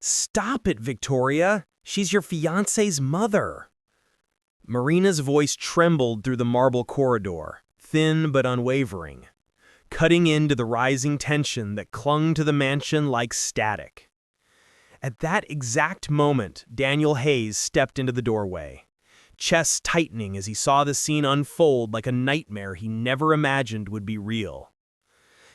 "Stop it, Victoria. She's your fiancé's mother." Marina's voice trembled through the marble corridor, thin but unwavering, cutting into the rising tension that clung to the mansion like static. At that exact moment, Daniel Hayes stepped into the doorway, chest tightening as he saw the scene unfold like a nightmare he never imagined would be real.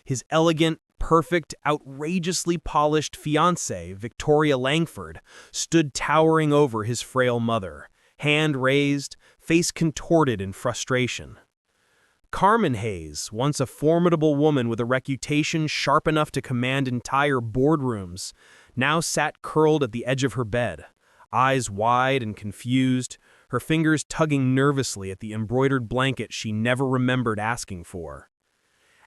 His elegant, perfect, outrageously polished fiancée, Victoria Langford, stood towering over his frail mother, hand raised, face contorted in frustration. Carmen Hayes, once a formidable woman with a reputation sharp enough to command entire boardrooms, now sat curled at the edge of her bed, eyes wide and confused, her fingers tugging nervously at the embroidered blanket she never remembered asking for.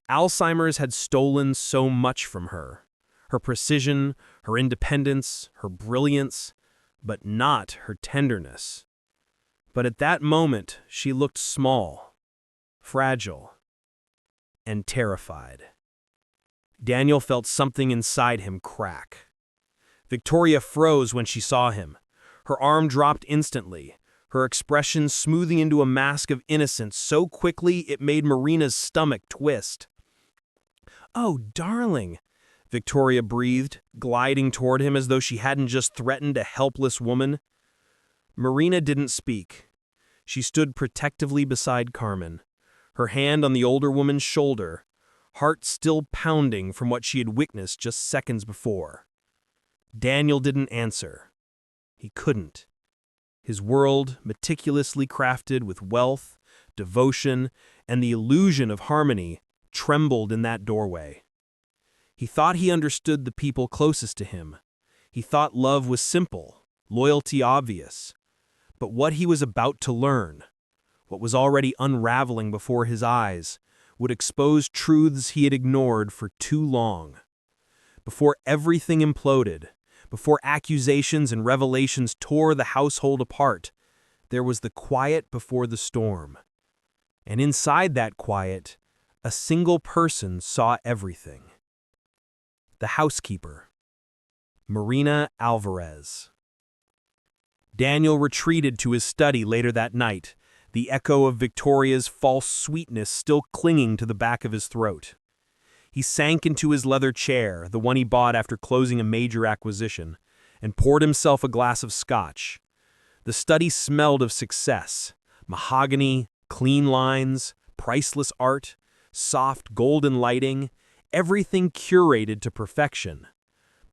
Alzheimer's had stolen so much from her. Her precision, her independence, her brilliance, but not her tenderness. But at that moment, she looked small, fragile, and terrified. Daniel felt something inside him crack. Victoria froze when she saw him. Her arm dropped instantly, her expression smoothing into a mask of innocence so quickly it made Marina's stomach twist. "Oh, darling," Victoria breathed, gliding toward him as though she hadn't just threatened a helpless woman. Marina didn't speak. She stood protectively beside Carmen, her hand on the older woman's shoulder, heart still pounding from what she had witnessed just seconds before. Daniel didn't answer. He couldn't. His world, meticulously crafted with wealth, devotion, and the illusion of harmony, trembled in that doorway. He thought he understood the people closest to him. He thought love was simple, loyalty obvious. But what he was about to learn, what was already unraveling before his eyes, would expose truths he had ignored for too long. Before everything imploded, before accusations and revelations tore the household apart, there was the quiet before the storm. And inside that quiet, a single person saw everything. The housekeeper, Marina Alvarez. Daniel retreated to his study later that night, the echo of Victoria's false sweetness still clinging to the back of his throat. He sank into his leather chair, the one he bought after closing a major acquisition, and poured himself a glass of scotch. The study smelled of success: mahogany, clean lines, priceless art, soft golden lighting, everything curated to perfection.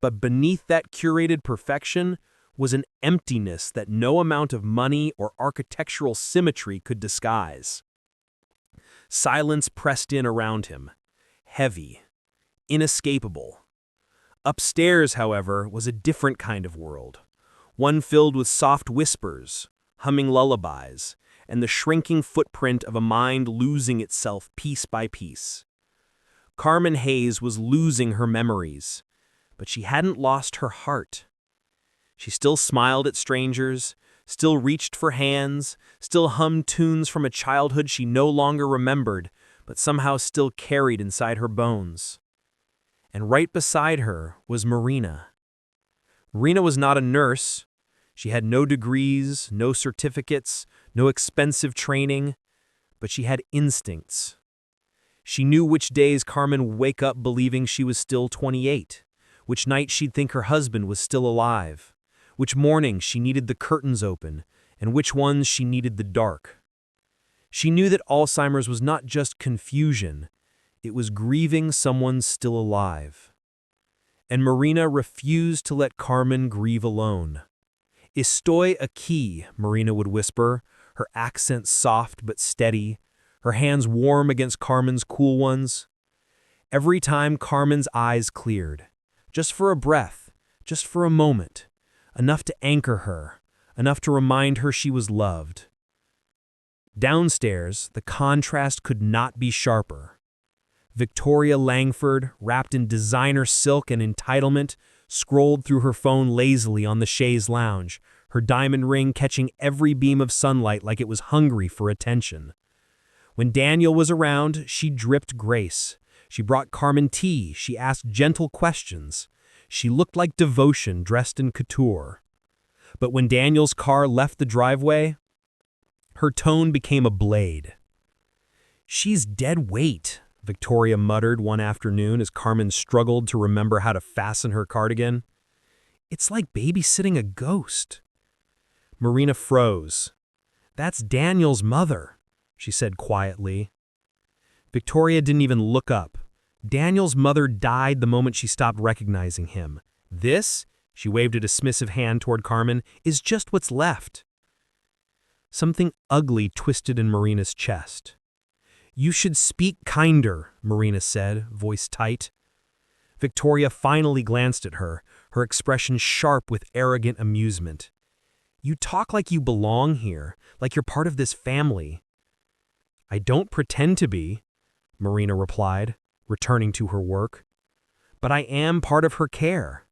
But beneath that curated perfection was an emptiness that no amount of money or architectural symmetry could disguise. Silence pressed in around him, heavy, inescapable. Upstairs, however, was a different kind of world, one filled with soft whispers, humming lullabies, and the shrinking footprint of a mind losing itself piece by piece. Carmen Hayes was losing her memories, but she hadn't lost her heart. She still smiled at strangers, still reached for hands, still hummed tunes from a childhood she no longer remembered, but somehow still carried inside her bones. And right beside her was Marina. Marina was not a nurse. She had no degrees, no certificates, no expensive training, but she had instincts. She knew which days Carmen would wake up believing she was still 28, which night she'd think her husband was still alive, which morning she needed the curtains open, and which ones she needed the dark. She knew that Alzheimer's was not just confusion, it was grieving someone still alive. And Marina refused to let Carmen grieve alone. "Estoy aquí," Marina would whisper, her accent soft but steady, her hands warm against Carmen's cool ones. Every time Carmen's eyes cleared, just for a breath, just for a moment, enough to anchor her, enough to remind her she was loved. Downstairs, the contrast could not be sharper. Victoria Langford, wrapped in designer silk and entitlement, scrolled through her phone lazily on the chaise lounge, her diamond ring catching every beam of sunlight like it was hungry for attention. When Daniel was around, she dripped grace. She brought Carmen tea, she asked gentle questions. She looked like devotion dressed in couture. But when Daniel's car left the driveway, her tone became a blade. "She's dead weight," Victoria muttered one afternoon as Carmen struggled to remember how to fasten her cardigan. "It's like babysitting a ghost." Marina froze. "That's Daniel's mother," she said quietly. Victoria didn't even look up. Daniel's mother died the moment she stopped recognizing him. This, she waved a dismissive hand toward Carmen, is just what's left. Something ugly twisted in Marina's chest. "You should speak kinder," Marina said, voice tight. Victoria finally glanced at her, her expression sharp with arrogant amusement. "You talk like you belong here, like you're part of this family." "I don't pretend to be," Marina replied, returning to her work. "But I am part of her care."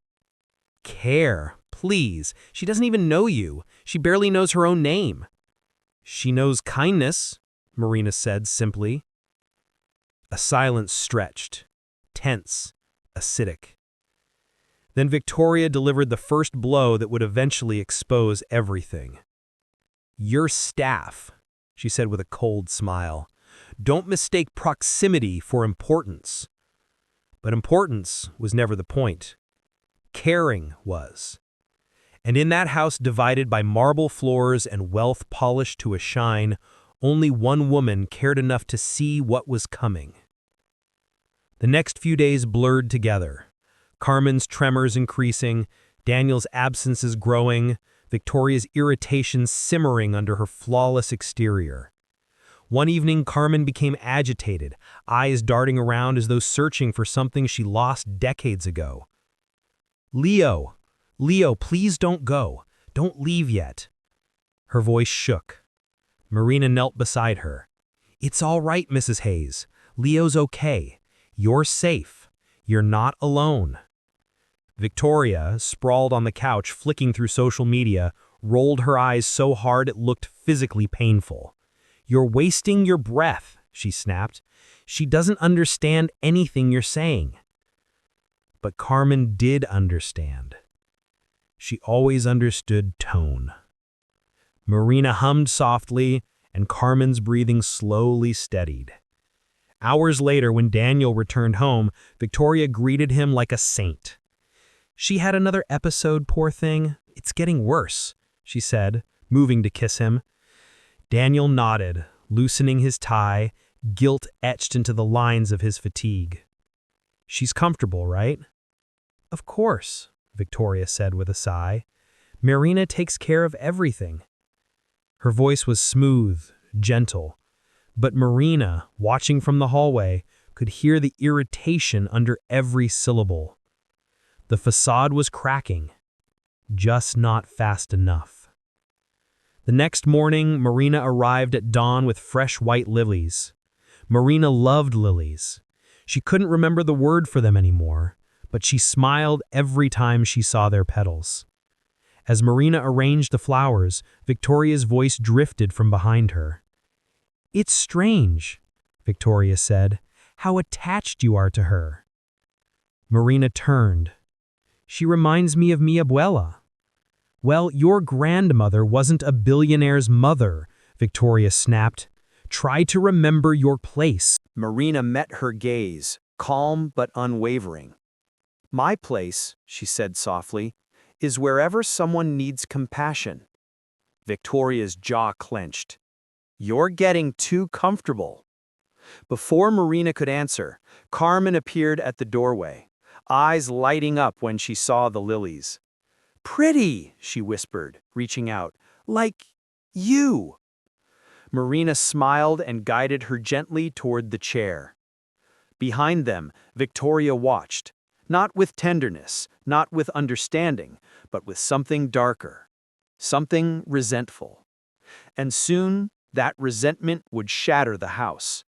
"Care? Please. She doesn't even know you. She barely knows her own name." "She knows kindness," Marina said simply. A silence stretched, tense, acidic. Then Victoria delivered the first blow that would eventually expose everything. "Your staff," she said with a cold smile. "Don't mistake proximity for importance." But importance was never the point. Caring was. And in that house divided by marble floors and wealth polished to a shine, only one woman cared enough to see what was coming. The next few days blurred together. Carmen's tremors increasing, Daniel's absences growing, Victoria's irritation simmering under her flawless exterior. One evening, Carmen became agitated, eyes darting around as though searching for something she lost decades ago. Leo, please don't go. Don't leave yet." Her voice shook. Marina knelt beside her. "It's all right, Mrs. Hayes. Leo's okay. You're safe. You're not alone." Victoria, sprawled on the couch flicking through social media, rolled her eyes so hard it looked physically painful. "You're wasting your breath," she snapped. "She doesn't understand anything you're saying." But Carmen did understand. She always understood tone. Marina hummed softly, and Carmen's breathing slowly steadied. Hours later, when Daniel returned home, Victoria greeted him like a saint. "She had another episode, poor thing. It's getting worse," she said, moving to kiss him. Daniel nodded, loosening his tie, guilt etched into the lines of his fatigue. "She's comfortable, right?" "Of course," Victoria said with a sigh. "Marina takes care of everything." Her voice was smooth, gentle, but Marina, watching from the hallway, could hear the irritation under every syllable. The facade was cracking, just not fast enough. The next morning, Marina arrived at dawn with fresh white lilies. Marina loved lilies. She couldn't remember the word for them anymore, but she smiled every time she saw their petals. As Marina arranged the flowers, Victoria's voice drifted from behind her. "It's strange," Victoria said, "how attached you are to her." Marina turned. "She reminds me of mi abuela." "Well, your grandmother wasn't a billionaire's mother," Victoria snapped. "Try to remember your place." Marina met her gaze, calm but unwavering. "My place," she said softly, "is wherever someone needs compassion." Victoria's jaw clenched. "You're getting too comfortable." Before Marina could answer, Carmen appeared at the doorway, eyes lighting up when she saw the lilies. "Pretty," she whispered, reaching out. "Like you." Marina smiled and guided her gently toward the chair. Behind them, Victoria watched, not with tenderness, not with understanding, but with something darker, something resentful. And soon, that resentment would shatter the house,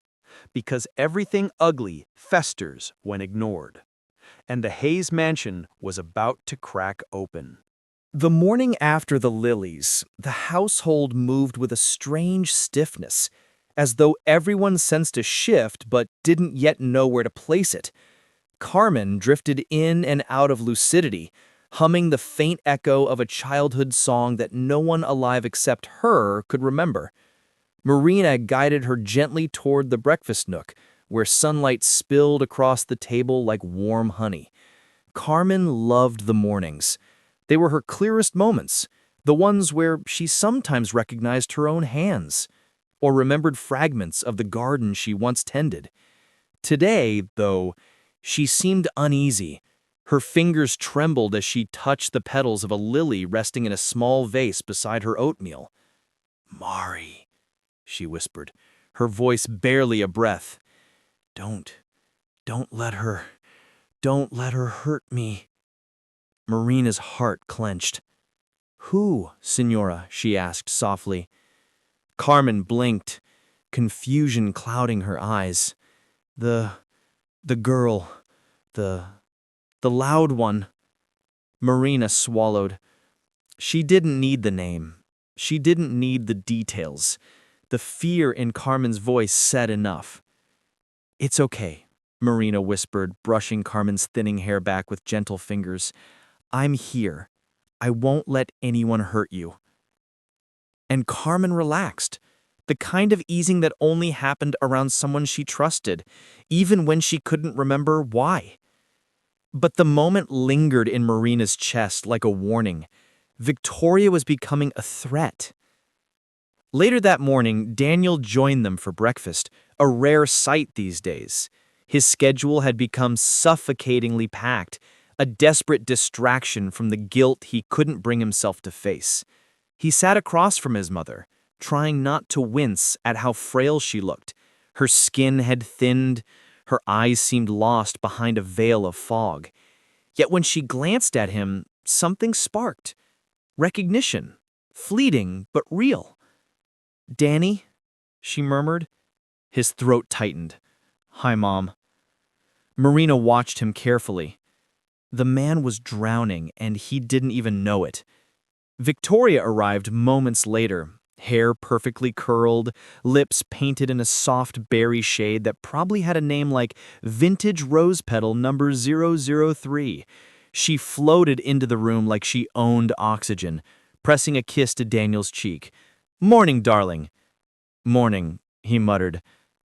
because everything ugly festers when ignored. And the Hayes mansion was about to crack open. The morning after the lilies, the household moved with a strange stiffness, as though everyone sensed a shift but didn't yet know where to place it. Carmen drifted in and out of lucidity, humming the faint echo of a childhood song that no one alive except her could remember. Marina guided her gently toward the breakfast nook, where sunlight spilled across the table like warm honey. Carmen loved the mornings. They were her clearest moments, the ones where she sometimes recognized her own hands, or remembered fragments of the garden she once tended. Today, though, she seemed uneasy. Her fingers trembled as she touched the petals of a lily resting in a small vase beside her oatmeal. "Mari," she whispered, her voice barely a breath. Don't let her hurt me." Marina's heart clenched. "Who, Signora?" she asked softly. Carmen blinked, confusion clouding her eyes. The girl, the loud one." Marina swallowed. She didn't need the name. She didn't need the details. The fear in Carmen's voice said enough. "It's okay," Marina whispered, brushing Carmen's thinning hair back with gentle fingers. "I'm here. I won't let anyone hurt you." And Carmen relaxed, the kind of easing that only happened around someone she trusted, even when she couldn't remember why. But the moment lingered in Marina's chest like a warning. Victoria was becoming a threat. Later that morning, Daniel joined them for breakfast, a rare sight these days. His schedule had become suffocatingly packed, a desperate distraction from the guilt he couldn't bring himself to face. He sat across from his mother, trying not to wince at how frail she looked. Her skin had thinned, her eyes seemed lost behind a veil of fog. Yet when she glanced at him, something sparked. Recognition, fleeting but real. "Danny?" she murmured. His throat tightened. "Hi, Mom." Marina watched him carefully. The man was drowning, and he didn't even know it. Victoria arrived moments later, hair perfectly curled, lips painted in a soft berry shade that probably had a name like Vintage Rose Petal number 003. She floated into the room like she owned oxygen, pressing a kiss to Daniel's cheek. "Morning, darling." "Morning," he muttered.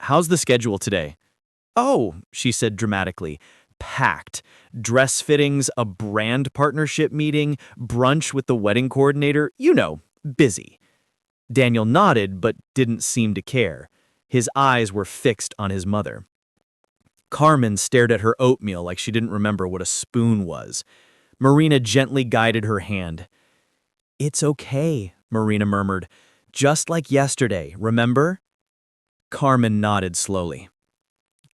"How's the schedule today?" "Oh," she said dramatically. "Packed. Dress fittings, a brand partnership meeting, brunch with the wedding coordinator, busy." Daniel nodded but didn't seem to care. His eyes were fixed on his mother. Carmen stared at her oatmeal like she didn't remember what a spoon was. Marina gently guided her hand. "It's okay," Marina murmured. "Just like yesterday, remember?" Carmen nodded slowly.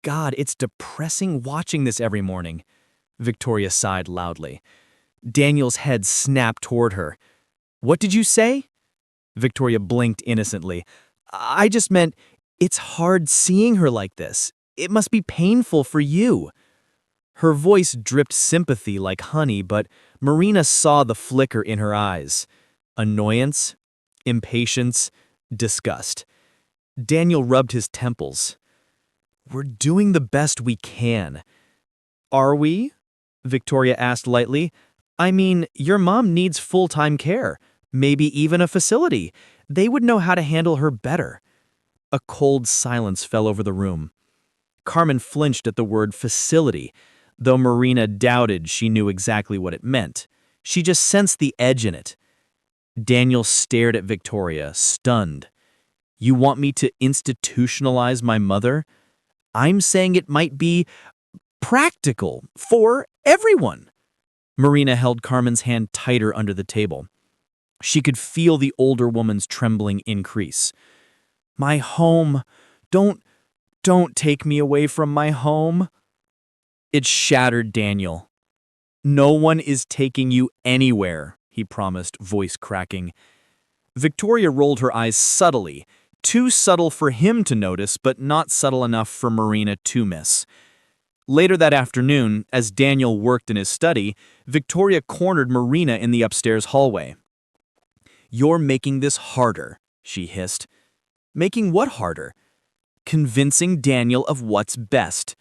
"God, it's depressing watching this every morning." Victoria sighed loudly. Daniel's head snapped toward her. "What did you say?" Victoria blinked innocently. "I just meant, it's hard seeing her like this. It must be painful for you." Her voice dripped sympathy like honey, but Marina saw the flicker in her eyes. Annoyance, impatience, disgust. Daniel rubbed his temples. "We're doing the best we can." "Are we?" Victoria asked lightly. "I mean, your mom needs full-time care, maybe even a facility. They would know how to handle her better." A cold silence fell over the room. Carmen flinched at the word facility, though Marina doubted she knew exactly what it meant. She just sensed the edge in it. Daniel stared at Victoria, stunned. "You want me to institutionalize my mother? I'm saying it might be practical for everyone." Marina held Carmen's hand tighter under the table. She could feel the older woman's trembling increase. "My home. Don't take me away from my home." It shattered Daniel. "No one is taking you anywhere," he promised, voice cracking. Victoria rolled her eyes subtly, too subtle for him to notice, but not subtle enough for Marina to miss. Later that afternoon, as Daniel worked in his study, Victoria cornered Marina in the upstairs hallway. "You're making this harder," she hissed. "Making what harder?" "Convincing Daniel of what's best."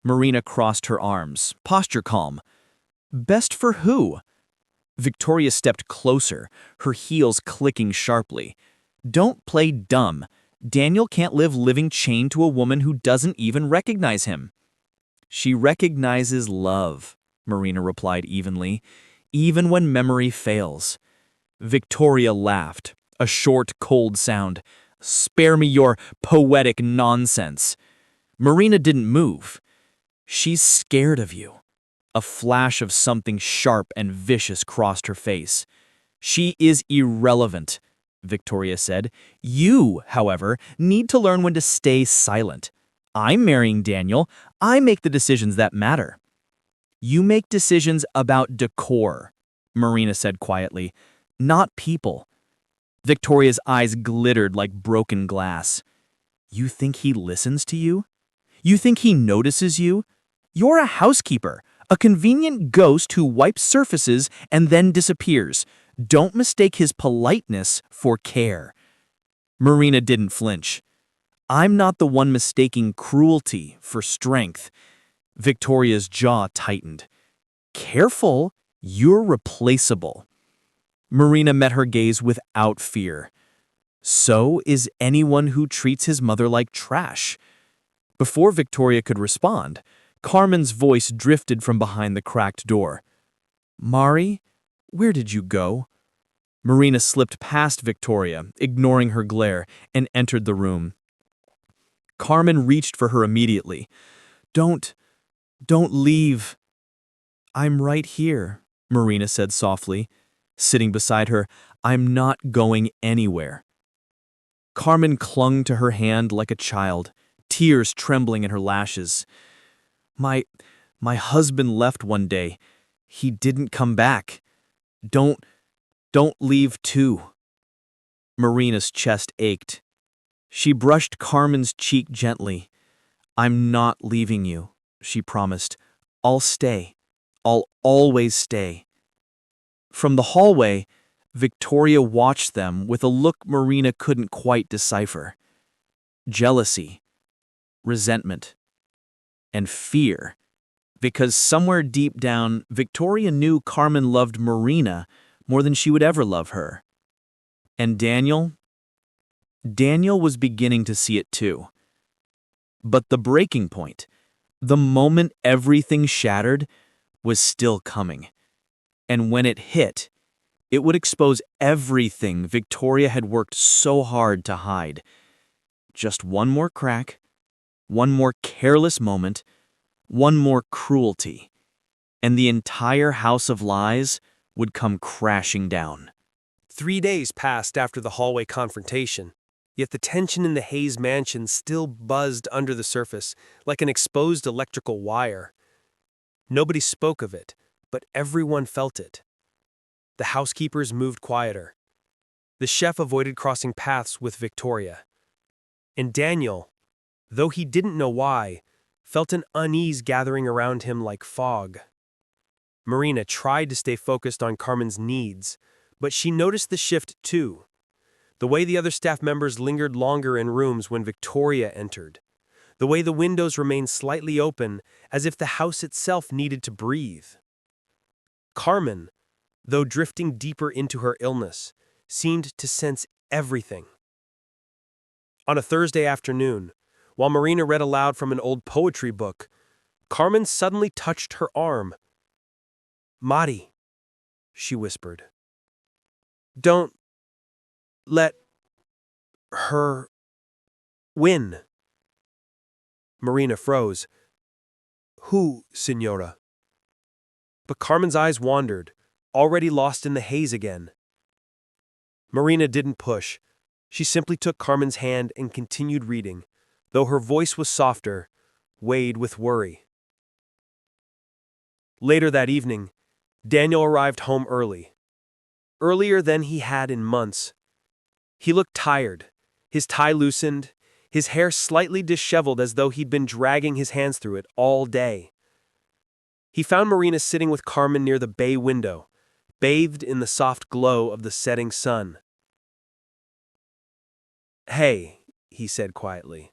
Marina crossed her arms, posture calm. Best for who? Victoria stepped closer, her heels clicking sharply. Don't play dumb. Daniel can't live living chained to a woman who doesn't even recognize him. She recognizes love, Marina replied evenly, even when memory fails. Victoria laughed, a short, cold sound. Spare me your poetic nonsense. Marina didn't move. She's scared of you. A flash of something sharp and vicious crossed her face. She is irrelevant, Victoria said. You, however, need to learn when to stay silent. I'm marrying Daniel. I make the decisions that matter. You make decisions about decor, Marina said quietly, not people. Victoria's eyes glittered like broken glass. You think he listens to you? You think he notices you? You're a housekeeper, a convenient ghost who wipes surfaces and then disappears. Don't mistake his politeness for care. Marina didn't flinch. I'm not the one mistaking cruelty for strength. Victoria's jaw tightened. Careful, you're replaceable. Marina met her gaze without fear. So is anyone who treats his mother like trash. Before Victoria could respond, Carmen's voice drifted from behind the cracked door. Mari, where did you go? Marina slipped past Victoria, ignoring her glare, and entered the room. Carmen reached for her immediately. Don't leave. I'm right here, Marina said softly. Sitting beside her, I'm not going anywhere. Carmen clung to her hand like a child, tears trembling in her lashes. My husband left one day. He didn't come back. Don't leave too. Marina's chest ached. She brushed Carmen's cheek gently. I'm not leaving you, she promised. I'll stay. I'll always stay. From the hallway, Victoria watched them with a look Marina couldn't quite decipher. Jealousy, resentment, and fear. Because somewhere deep down, Victoria knew Carmen loved Marina more than she would ever love her. And Daniel was beginning to see it too. But the breaking point, the moment everything shattered, was still coming. And when it hit, it would expose everything Victoria had worked so hard to hide. Just one more crack, one more careless moment, one more cruelty, and the entire house of lies would come crashing down. 3 days passed after the hallway confrontation, yet the tension in the Hayes mansion still buzzed under the surface like an exposed electrical wire. Nobody spoke of it, but everyone felt it. The housekeepers moved quieter. The chef avoided crossing paths with Victoria. And Daniel, though he didn't know why, felt an unease gathering around him like fog. Marina tried to stay focused on Carmen's needs, but she noticed the shift too. The way the other staff members lingered longer in rooms when Victoria entered. The way the windows remained slightly open, as if the house itself needed to breathe. Carmen, though drifting deeper into her illness, seemed to sense everything. On a Thursday afternoon, while Marina read aloud from an old poetry book, Carmen suddenly touched her arm. Mari, she whispered. Don't let her win. Marina froze. Who, Signora? But Carmen's eyes wandered, already lost in the haze again. Marina didn't push. She simply took Carmen's hand and continued reading, though her voice was softer, weighed with worry. Later that evening, Daniel arrived home early. Earlier than he had in months. He looked tired, his tie loosened, his hair slightly disheveled as though he'd been dragging his hands through it all day. He found Marina sitting with Carmen near the bay window, bathed in the soft glow of the setting sun. Hey, he said quietly.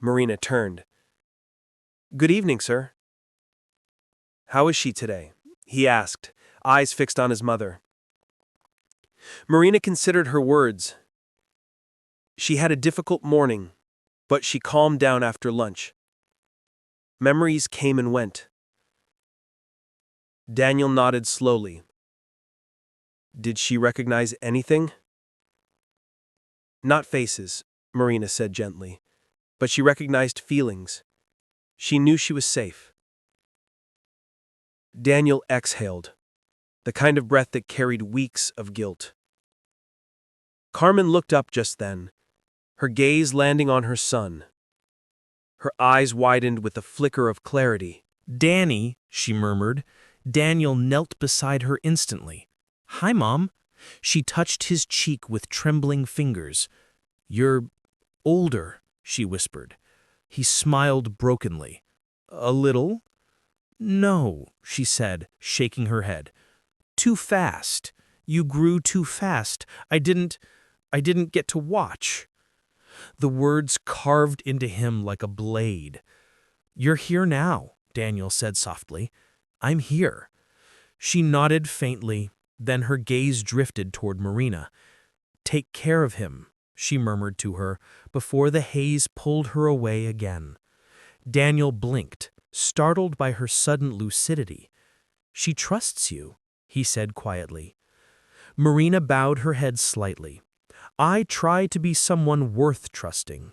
Marina turned. Good evening, sir. How is she today? He asked, eyes fixed on his mother. Marina considered her words. She had a difficult morning, but she calmed down after lunch. Memories came and went. Daniel nodded slowly. Did she recognize anything? Not faces, Marina said gently, but she recognized feelings. She knew she was safe. Daniel exhaled, the kind of breath that carried weeks of guilt. Carmen looked up just then, her gaze landing on her son. Her eyes widened with a flicker of clarity. Danny, she murmured. Daniel knelt beside her instantly. Hi, Mom. She touched his cheek with trembling fingers. You're older, she whispered. He smiled brokenly. A little? No, she said, shaking her head. Too fast. You grew too fast. I didn't get to watch. The words carved into him like a blade. You're here now, Daniel said softly. I'm here. She nodded faintly, then her gaze drifted toward Marina. Take care of him, she murmured to her, before the haze pulled her away again. Daniel blinked, startled by her sudden lucidity. She trusts you, he said quietly. Marina bowed her head slightly. I try to be someone worth trusting.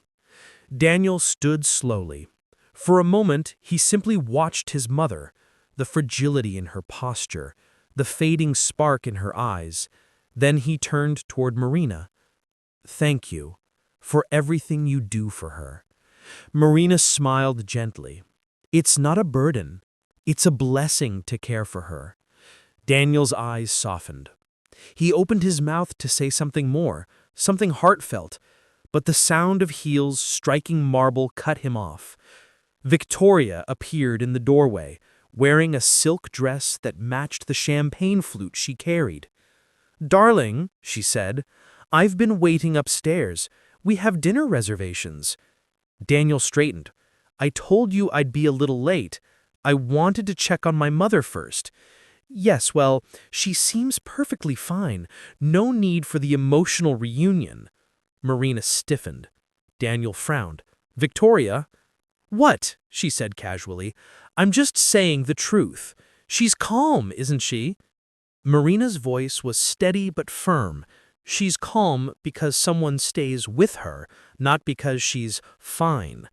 Daniel stood slowly. For a moment, he simply watched his mother, the fragility in her posture, the fading spark in her eyes. Then he turned toward Marina. Thank you for everything you do for her. Marina smiled gently. It's not a burden. It's a blessing to care for her. Daniel's eyes softened. He opened his mouth to say something more, something heartfelt, but the sound of heels striking marble cut him off. Victoria appeared in the doorway, wearing a silk dress that matched the champagne flute she carried. Darling, she said, I've been waiting upstairs. We have dinner reservations. Daniel straightened. I told you I'd be a little late. I wanted to check on my mother first. Yes, well, she seems perfectly fine. No need for the emotional reunion. Marina stiffened. Daniel frowned. Victoria? What? She said casually. I'm just saying the truth. She's calm, isn't she? Marina's voice was steady but firm. She's calm because someone stays with her, not because she's fine.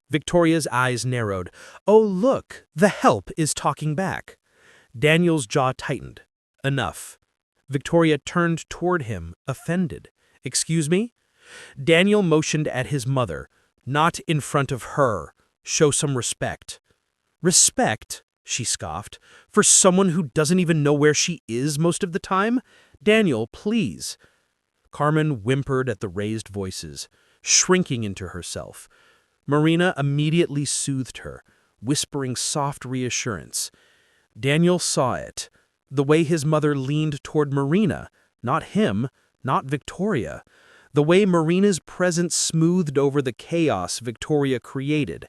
Victoria's eyes narrowed. Oh, look, the help is talking back. Daniel's jaw tightened. Enough. Victoria turned toward him, offended. Excuse me? Daniel motioned at his mother. Not in front of her. Show some respect. Respect? She scoffed. For someone who doesn't even know where she is most of the time? Daniel, please. Carmen whimpered at the raised voices, shrinking into herself. Marina immediately soothed her, whispering soft reassurance. Daniel saw it, the way his mother leaned toward Marina, not him, not Victoria, the way Marina's presence smoothed over the chaos Victoria created.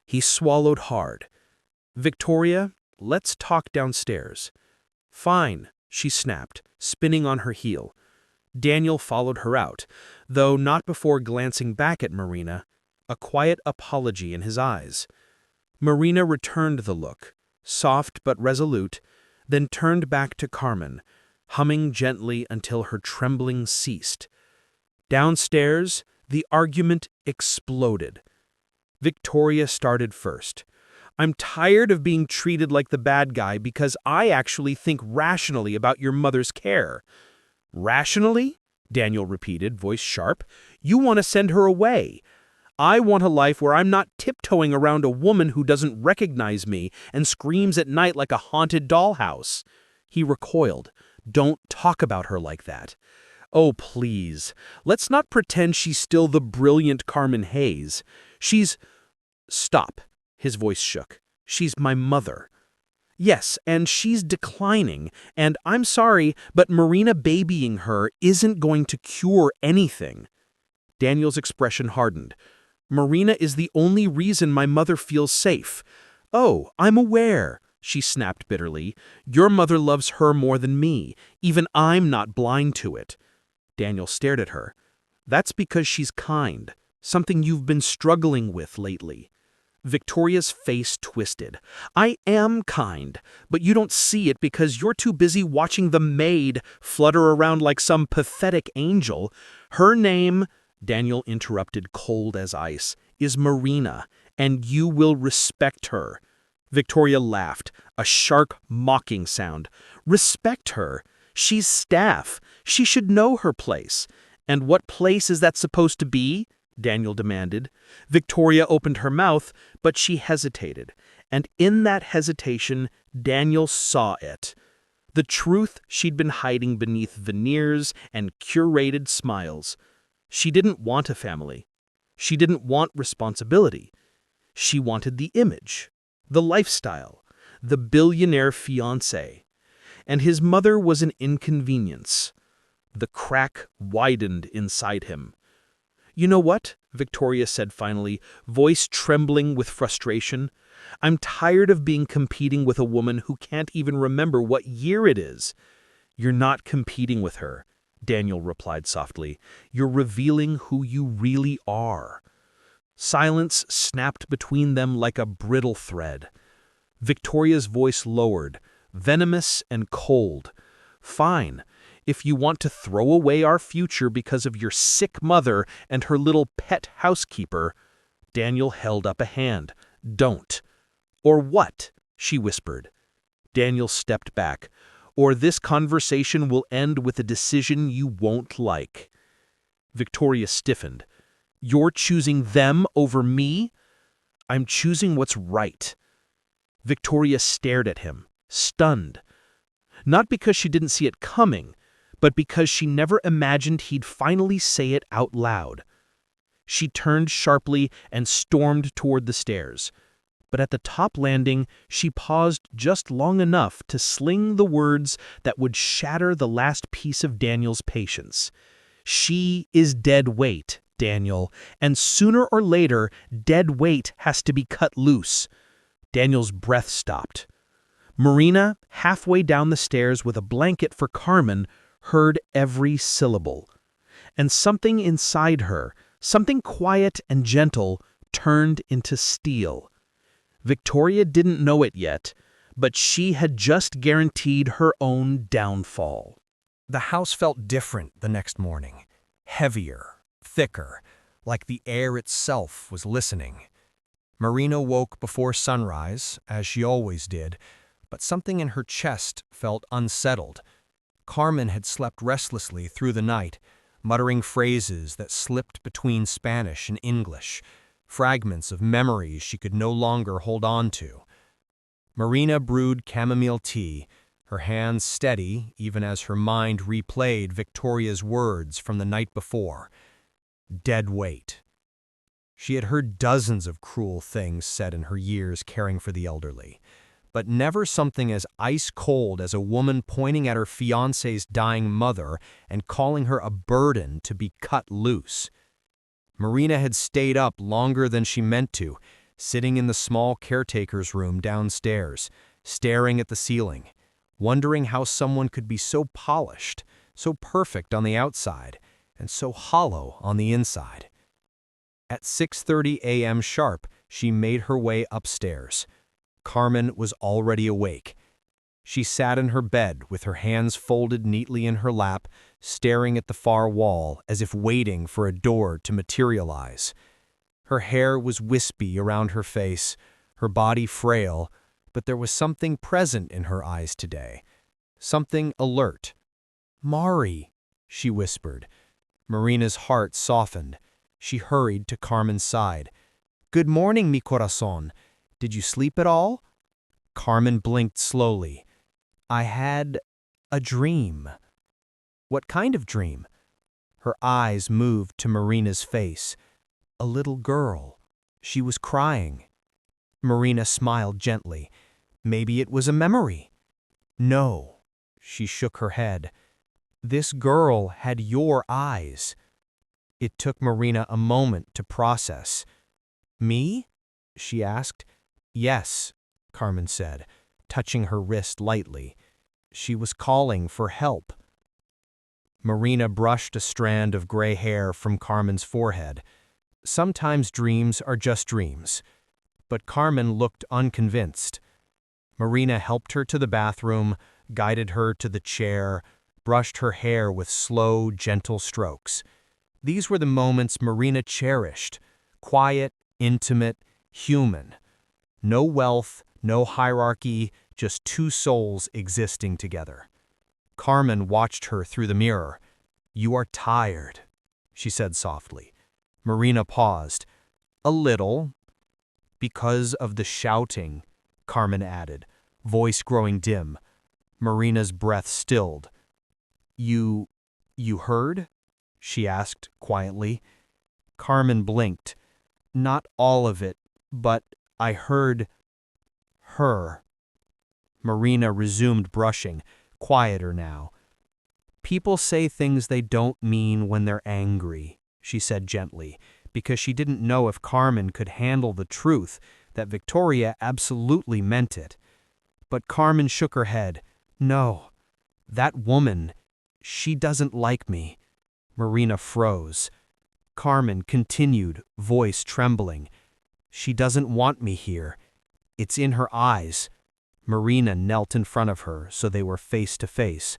He swallowed hard. Victoria, let's talk downstairs. Fine, she snapped, spinning on her heel. Daniel followed her out, though not before glancing back at Marina, a quiet apology in his eyes. Marina returned the look, soft but resolute, then turned back to Carmen, humming gently until her trembling ceased. Downstairs, the argument exploded. Victoria started first. I'm tired of being treated like the bad guy because I actually think rationally about your mother's care. Rationally? Daniel repeated, voice sharp. You want to send her away. I want a life where I'm not tiptoeing around a woman who doesn't recognize me and screams at night like a haunted dollhouse. He recoiled. Don't talk about her like that. Oh, please. Let's not pretend she's still the brilliant Carmen Hayes. She's... Stop. His voice shook. She's my mother. Yes, and she's declining, and I'm sorry, but Marina babying her isn't going to cure anything. Daniel's expression hardened. Marina is the only reason my mother feels safe. Oh, I'm aware, she snapped bitterly. Your mother loves her more than me. Even I'm not blind to it. Daniel stared at her. That's because she's kind, something you've been struggling with lately. Victoria's face twisted. I am kind, but you don't see it because you're too busy watching the maid flutter around like some pathetic angel. Her name, Daniel interrupted cold as ice, is Marina, and you will respect her. Victoria laughed, a sharp, mocking sound. Respect her? She's staff. She should know her place. And what place is that supposed to be? Daniel demanded. Victoria opened her mouth, but she hesitated. And in that hesitation, Daniel saw it. The truth she'd been hiding beneath veneers and curated smiles. She didn't want a family. She didn't want responsibility. She wanted the image, the lifestyle, the billionaire fiancé. And his mother was an inconvenience. The crack widened inside him. You know what? Victoria said finally, voice trembling with frustration. I'm tired of being competing with a woman who can't even remember what year it is. You're not competing with her, Daniel replied softly. You're revealing who you really are. Silence snapped between them like a brittle thread. Victoria's voice lowered, venomous and cold. Fine. If you want to throw away our future because of your sick mother and her little pet housekeeper, Daniel held up a hand. Don't. Or what? She whispered. Daniel stepped back. Or this conversation will end with a decision you won't like. Victoria stiffened. You're choosing them over me? I'm choosing what's right. Victoria stared at him, stunned. Not because she didn't see it coming, but because she never imagined he'd finally say it out loud. She turned sharply and stormed toward the stairs. But at the top landing, she paused just long enough to sling the words that would shatter the last piece of Daniel's patience. She is dead weight, Daniel, and sooner or later, dead weight has to be cut loose. Daniel's breath stopped. Marina, halfway down the stairs with a blanket for Carmen, heard every syllable. And something inside her, something quiet and gentle, turned into steel. Victoria didn't know it yet, but she had just guaranteed her own downfall. The house felt different the next morning. Heavier, thicker, like the air itself was listening. Marina woke before sunrise, as she always did, but something in her chest felt unsettled. Carmen had slept restlessly through the night, muttering phrases that slipped between Spanish and English, fragments of memories she could no longer hold on to. Marina brewed chamomile tea, her hands steady even as her mind replayed Victoria's words from the night before. Dead weight. She had heard dozens of cruel things said in her years caring for the elderly, but never something as ice-cold as a woman pointing at her fiancé's dying mother and calling her a burden to be cut loose. Marina had stayed up longer than she meant to, sitting in the small caretaker's room downstairs, staring at the ceiling, wondering how someone could be so polished, so perfect on the outside, and so hollow on the inside. At 6:30 a.m. sharp, she made her way upstairs. Carmen was already awake. She sat in her bed with her hands folded neatly in her lap, staring at the far wall as if waiting for a door to materialize. Her hair was wispy around her face, her body frail, but there was something present in her eyes today, something alert. "Mari," she whispered. Marina's heart softened. She hurried to Carmen's side. "Good morning, mi corazón. Did you sleep at all?" Carmen blinked slowly. "I had a dream." "What kind of dream?" Her eyes moved to Marina's face. "A little girl. She was crying." Marina smiled gently. "Maybe it was a memory." "No." She shook her head. "This girl had your eyes." It took Marina a moment to process. Me? She asked. Yes, Carmen said, touching her wrist lightly. She was calling for help. Marina brushed a strand of gray hair from Carmen's forehead. Sometimes dreams are just dreams. But Carmen looked unconvinced. Marina helped her to the bathroom, guided her to the chair, brushed her hair with slow, gentle strokes. These were the moments Marina cherished. Quiet, intimate, human. No wealth, no hierarchy, just two souls existing together. Carmen watched her through the mirror. "You are tired," she said softly. Marina paused. "A little." "Because of the shouting," Carmen added, voice growing dim. Marina's breath stilled. You heard?" she asked quietly. Carmen blinked. "Not all of it, but I heard her." Marina resumed brushing, quieter now. "People say things they don't mean when they're angry," she said gently, because she didn't know if Carmen could handle the truth that Victoria absolutely meant it. But Carmen shook her head. "No, that woman, she doesn't like me." Marina froze. Carmen continued, voice trembling. "She doesn't want me here. It's in her eyes." Marina knelt in front of her so they were face to face.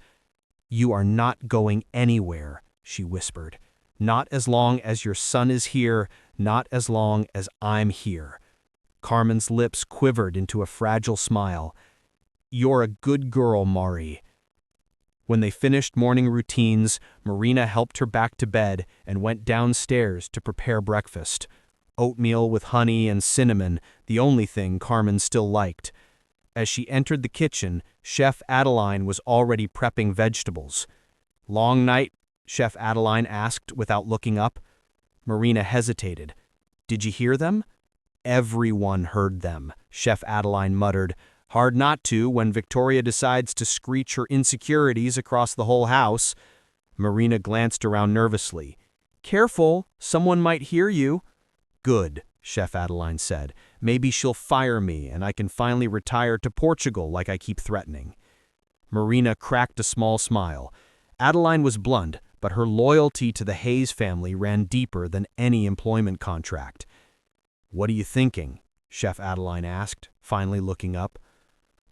"You are not going anywhere," she whispered. "Not as long as your son is here, not as long as I'm here." Carmen's lips quivered into a fragile smile. "You're a good girl, Mari." When they finished morning routines, Marina helped her back to bed and went downstairs to prepare breakfast. Oatmeal with honey and cinnamon, the only thing Carmen still liked. As she entered the kitchen, Chef Adeline was already prepping vegetables. "Long night?" Chef Adeline asked without looking up. Marina hesitated. "Did you hear them?" "Everyone heard them," Chef Adeline muttered. "Hard not to when Victoria decides to screech her insecurities across the whole house." Marina glanced around nervously. "Careful, someone might hear you." "Good," Chef Adeline said. "Maybe she'll fire me and I can finally retire to Portugal like I keep threatening." Marina cracked a small smile. Adeline was blunt, but her loyalty to the Hayes family ran deeper than any employment contract. "What are you thinking?" Chef Adeline asked, finally looking up.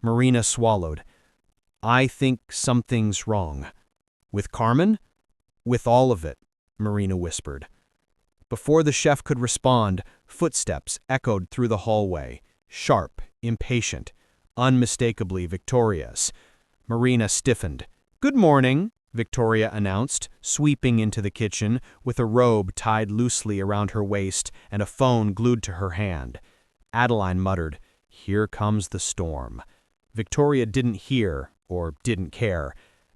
Marina swallowed. "I think something's wrong." "With Carmen?" "With all of it," Marina whispered. Before the chef could respond, footsteps echoed through the hallway, sharp, impatient, unmistakably Victoria's. Marina stiffened. "Good morning," Victoria announced, sweeping into the kitchen with a robe tied loosely around her waist and a phone glued to her hand. Adeline muttered, "Here comes the storm." Victoria didn't hear, or didn't care.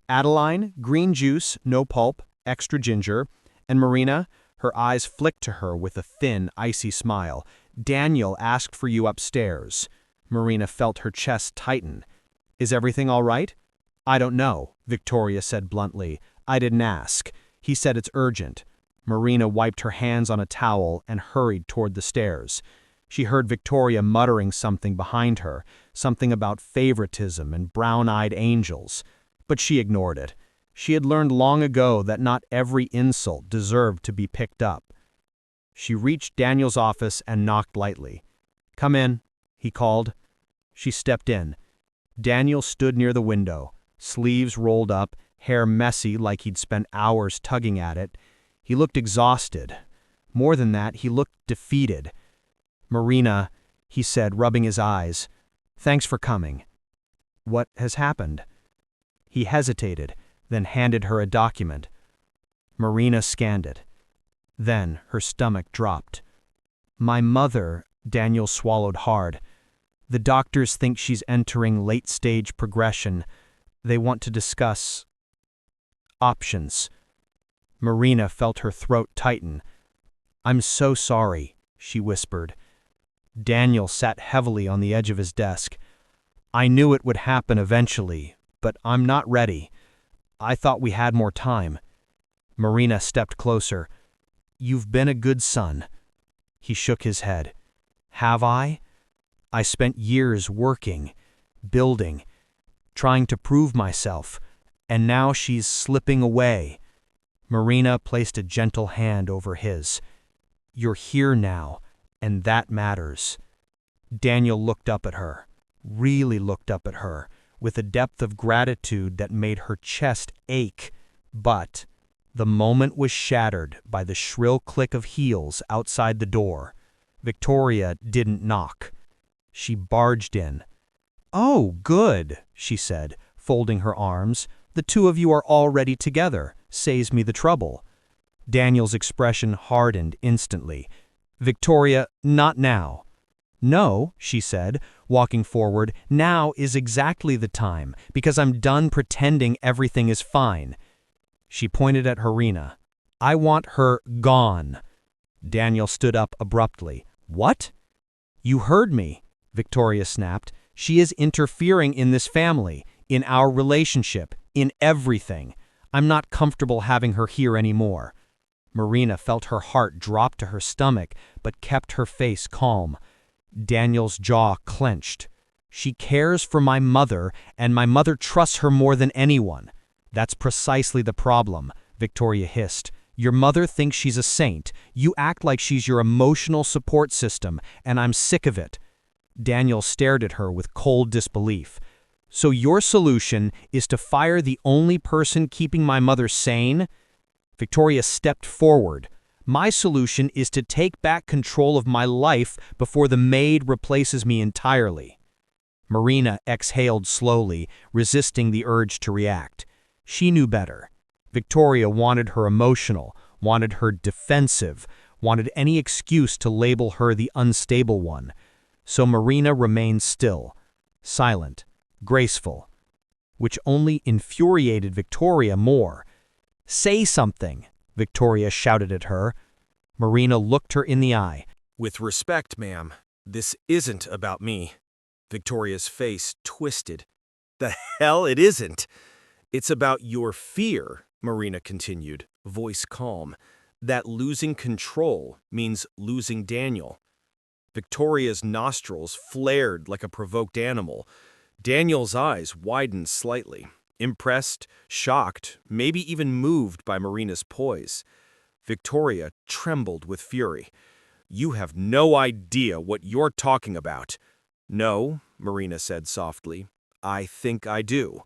"Adeline, green juice, no pulp, extra ginger." And Marina, her eyes flicked to her with a thin, icy smile. "Daniel asked for you upstairs." Marina felt her chest tighten. "Is everything all right?" "I don't know," Victoria said bluntly. "I didn't ask. He said it's urgent." Marina wiped her hands on a towel and hurried toward the stairs. She heard Victoria muttering something behind her, something about favoritism and brown-eyed angels. But she ignored it. She had learned long ago that not every insult deserved to be picked up. She reached Daniel's office and knocked lightly. "Come in," he called. She stepped in. Daniel stood near the window, sleeves rolled up, hair messy like he'd spent hours tugging at it. He looked exhausted. More than that, he looked defeated. "Marina," he said, rubbing his eyes, "thanks for coming." "What has happened?" He hesitated, then handed her a document. Marina scanned it. Then her stomach dropped. "My mother," Daniel swallowed hard. "The doctors think she's entering late-stage progression. They want to discuss options." Marina felt her throat tighten. "I'm so sorry," she whispered. Daniel sat heavily on the edge of his desk. "I knew it would happen eventually, but I'm not ready. I thought we had more time." Marina stepped closer. "You've been a good son." He shook his head. Have I? I spent years working, building, trying to prove myself, and now she's slipping away. Marina placed a gentle hand over his. You're here now, and that matters. Daniel looked up at her, really looked up at her, with a depth of gratitude that made her chest ache. But the moment was shattered by the shrill click of heels outside the door. Victoria didn't knock. She barged in. "Oh, good," she said, folding her arms. "The two of you are already together. Saves me the trouble." Daniel's expression hardened instantly. "Victoria, not now." "No," she said, walking forward, "now is exactly the time, because I'm done pretending everything is fine." She pointed at Harina. "I want her gone." Daniel stood up abruptly. "What?" "You heard me," Victoria snapped. "She is interfering in this family, in our relationship, in everything. I'm not comfortable having her here anymore." Marina felt her heart drop to her stomach, but kept her face calm. Daniel's jaw clenched. "She cares for my mother, and my mother trusts her more than anyone." "That's precisely the problem," Victoria hissed. "Your mother thinks she's a saint. You act like she's your emotional support system, and I'm sick of it." Daniel stared at her with cold disbelief. "So your solution is to fire the only person keeping my mother sane?" Victoria stepped forward. "My solution is to take back control of my life before the maid replaces me entirely." Marina exhaled slowly, resisting the urge to react. She knew better. Victoria wanted her emotional, wanted her defensive, wanted any excuse to label her the unstable one. So Marina remained still, silent, graceful, which only infuriated Victoria more. "Say something," Victoria shouted at her. Marina looked her in the eye. With respect, ma'am, this isn't about me. Victoria's face twisted. The hell it isn't. It's about your fear, Marina continued, voice calm, that losing control means losing Daniel. Victoria's nostrils flared like a provoked animal. Daniel's eyes widened slightly, impressed, shocked, maybe even moved by Marina's poise. Victoria trembled with fury. "You have no idea what you're talking about." "No," Marina said softly. "I think I do."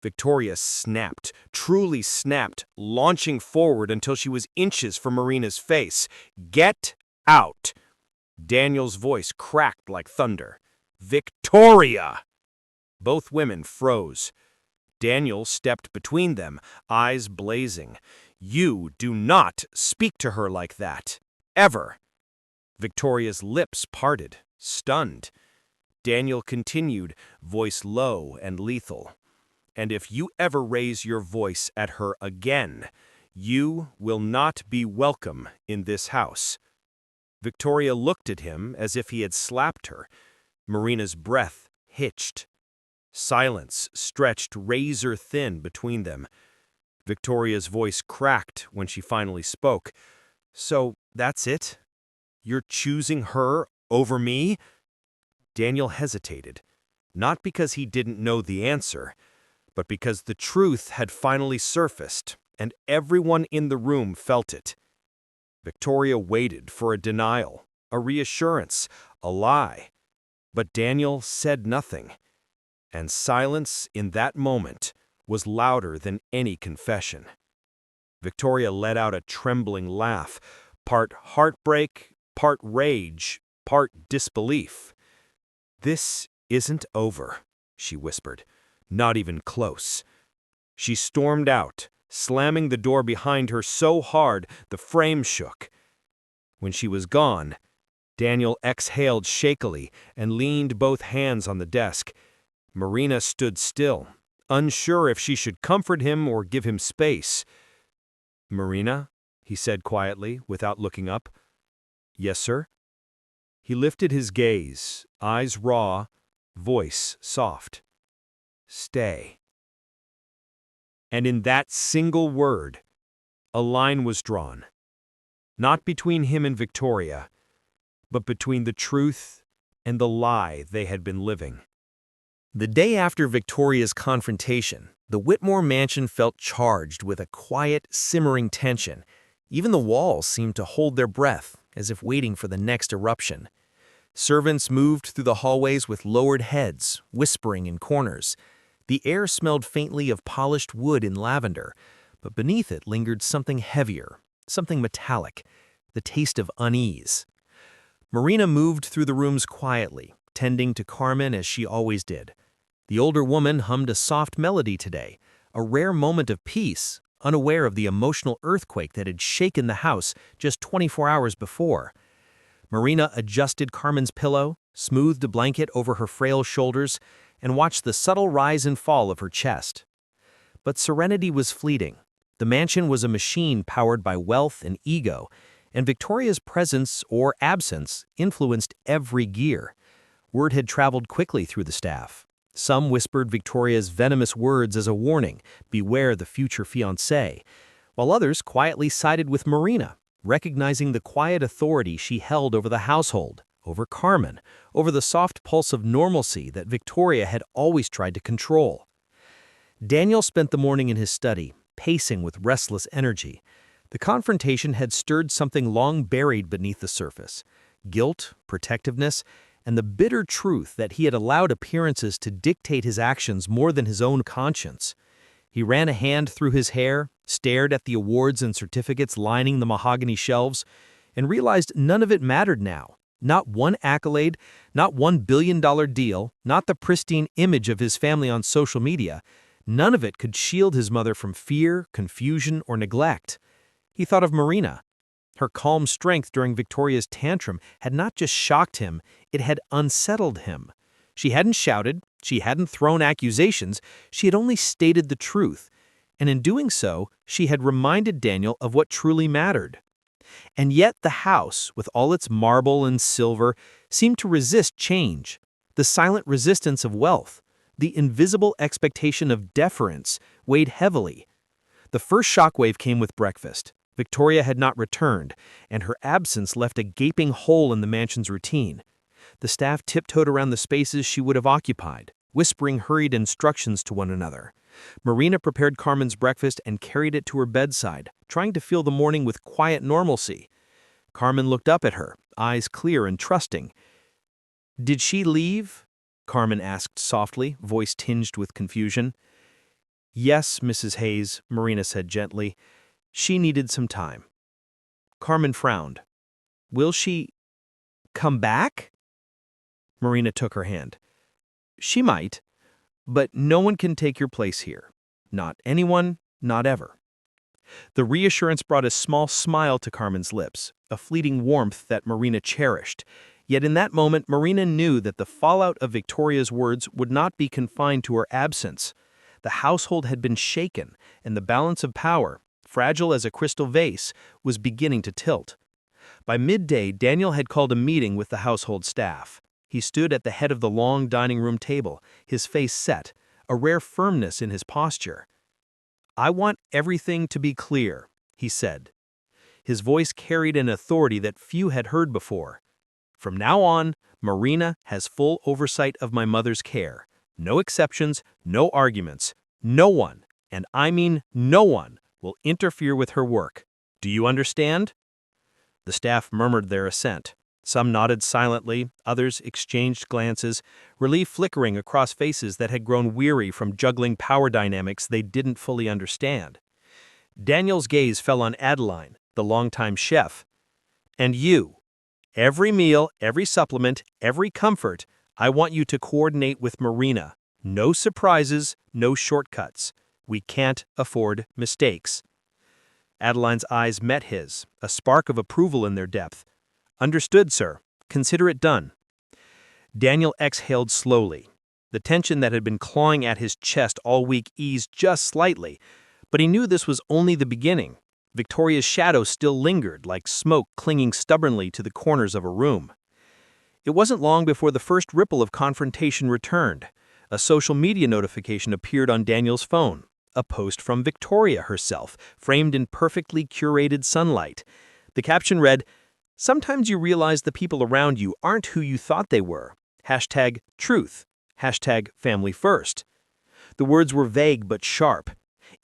Victoria snapped, truly snapped, launching forward until she was inches from Marina's face. "Get out!" Daniel's voice cracked like thunder. "Victoria!" Both women froze. Daniel stepped between them, eyes blazing. "You do not speak to her like that. Ever." Victoria's lips parted, stunned. Daniel continued, voice low and lethal. "And if you ever raise your voice at her again, you will not be welcome in this house." Victoria looked at him as if he had slapped her. Marina's breath hitched. Silence stretched razor-thin between them. Victoria's voice cracked when she finally spoke. "So that's it? You're choosing her over me?" Daniel hesitated, not because he didn't know the answer, but because the truth had finally surfaced, and everyone in the room felt it. Victoria waited for a denial, a reassurance, a lie. But Daniel said nothing, and silence in that moment was louder than any confession. Victoria let out a trembling laugh, part heartbreak, part rage, part disbelief. "This isn't over," she whispered. "Not even close." She stormed out, slamming the door behind her so hard the frame shook. When she was gone, Daniel exhaled shakily and leaned both hands on the desk. Marina stood still, unsure if she should comfort him or give him space. "Marina," he said quietly, without looking up. "Yes, sir?" He lifted his gaze, eyes raw, voice soft. "Stay." And in that single word, a line was drawn. Not between him and Victoria, but between the truth and the lie they had been living. The day after Victoria's confrontation, the Whitmore mansion felt charged with a quiet, simmering tension. Even the walls seemed to hold their breath, as if waiting for the next eruption. Servants moved through the hallways with lowered heads, whispering in corners. The air smelled faintly of polished wood and lavender, but beneath it lingered something heavier, something metallic, the taste of unease. Marina moved through the rooms quietly, tending to Carmen as she always did. The older woman hummed a soft melody today, a rare moment of peace, unaware of the emotional earthquake that had shaken the house just 24 hours before. Marina adjusted Carmen's pillow, smoothed a blanket over her frail shoulders, and watched the subtle rise and fall of her chest. But serenity was fleeting. The mansion was a machine powered by wealth and ego, and Victoria's presence or absence influenced every gear. Word had traveled quickly through the staff. Some whispered Victoria's venomous words as a warning, beware the future fiancée, while others quietly sided with Marina, recognizing the quiet authority she held over the household, over Carmen, over the soft pulse of normalcy that Victoria had always tried to control. Daniel spent the morning in his study, pacing with restless energy. The confrontation had stirred something long buried beneath the surface: guilt, protectiveness, and the bitter truth that he had allowed appearances to dictate his actions more than his own conscience. He ran a hand through his hair, stared at the awards and certificates lining the mahogany shelves, and realized none of it mattered now. Not one accolade, not $1 billion deal, not the pristine image of his family on social media. None of it could shield his mother from fear, confusion, or neglect. He thought of Marina. Her calm strength during Victoria's tantrum had not just shocked him, it had unsettled him. She hadn't shouted, she hadn't thrown accusations, she had only stated the truth. And in doing so, she had reminded Daniel of what truly mattered. And yet the house, with all its marble and silver, seemed to resist change. The silent resistance of wealth, the invisible expectation of deference, weighed heavily. The first shockwave came with breakfast. Victoria had not returned, and her absence left a gaping hole in the mansion's routine. The staff tiptoed around the spaces she would have occupied, whispering hurried instructions to one another. Marina prepared Carmen's breakfast and carried it to her bedside, trying to fill the morning with quiet normalcy. Carmen looked up at her, eyes clear and trusting. "Did she leave?" Carmen asked softly, voice tinged with confusion. "Yes, Mrs. Hayes," Marina said gently. "She needed some time." Carmen frowned. "Will she come back?" Marina took her hand. "She might, but no one can take your place here. Not anyone, not ever." The reassurance brought a small smile to Carmen's lips, a fleeting warmth that Marina cherished. Yet in that moment, Marina knew that the fallout of Victoria's words would not be confined to her absence. The household had been shaken, and the balance of power, fragile as a crystal vase, was beginning to tilt. By midday, Daniel had called a meeting with the household staff. He stood at the head of the long dining room table, his face set, a rare firmness in his posture. "I want everything to be clear," he said. His voice carried an authority that few had heard before. "From now on, Marina has full oversight of my mother's care. No exceptions, no arguments. No one, and I mean no one, will interfere with her work. Do you understand?" The staff murmured their assent. Some nodded silently, others exchanged glances, relief flickering across faces that had grown weary from juggling power dynamics they didn't fully understand. Daniel's gaze fell on Adeline, the longtime chef. "And you. Every meal, every supplement, every comfort, I want you to coordinate with Marina. No surprises, no shortcuts. We can't afford mistakes." Adeline's eyes met his, a spark of approval in their depth. "Understood, sir. Consider it done." Daniel exhaled slowly. The tension that had been clawing at his chest all week eased just slightly, but he knew this was only the beginning. Victoria's shadow still lingered, like smoke clinging stubbornly to the corners of a room. It wasn't long before the first ripple of confrontation returned. A social media notification appeared on Daniel's phone. A post from Victoria herself, framed in perfectly curated sunlight. The caption read, Sometimes you realize the people around you aren't who you thought they were. #truth. #family first. The words were vague but sharp.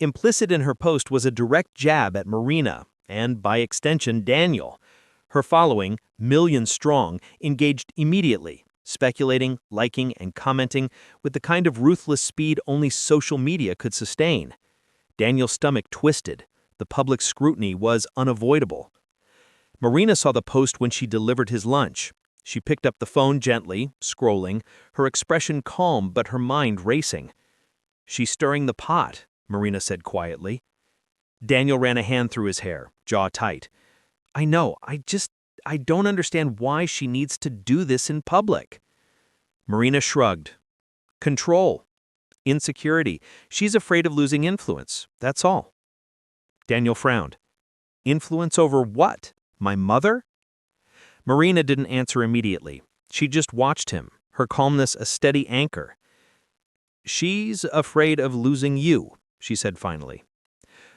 Implicit in her post was a direct jab at Marina, and by extension, Daniel. Her following, millions strong, engaged immediately, speculating, liking, and commenting with the kind of ruthless speed only social media could sustain. Daniel's stomach twisted. The public scrutiny was unavoidable. Marina saw the post when she delivered his lunch. She picked up the phone gently, scrolling, her expression calm but her mind racing. "She's stirring the pot," Marina said quietly. Daniel ran a hand through his hair, jaw tight. "I know, I don't understand why she needs to do this in public." Marina shrugged. "Control. Insecurity. She's afraid of losing influence, that's all." Daniel frowned. "Influence over what? My mother?" Marina didn't answer immediately. She just watched him, her calmness a steady anchor. "She's afraid of losing you," she said finally.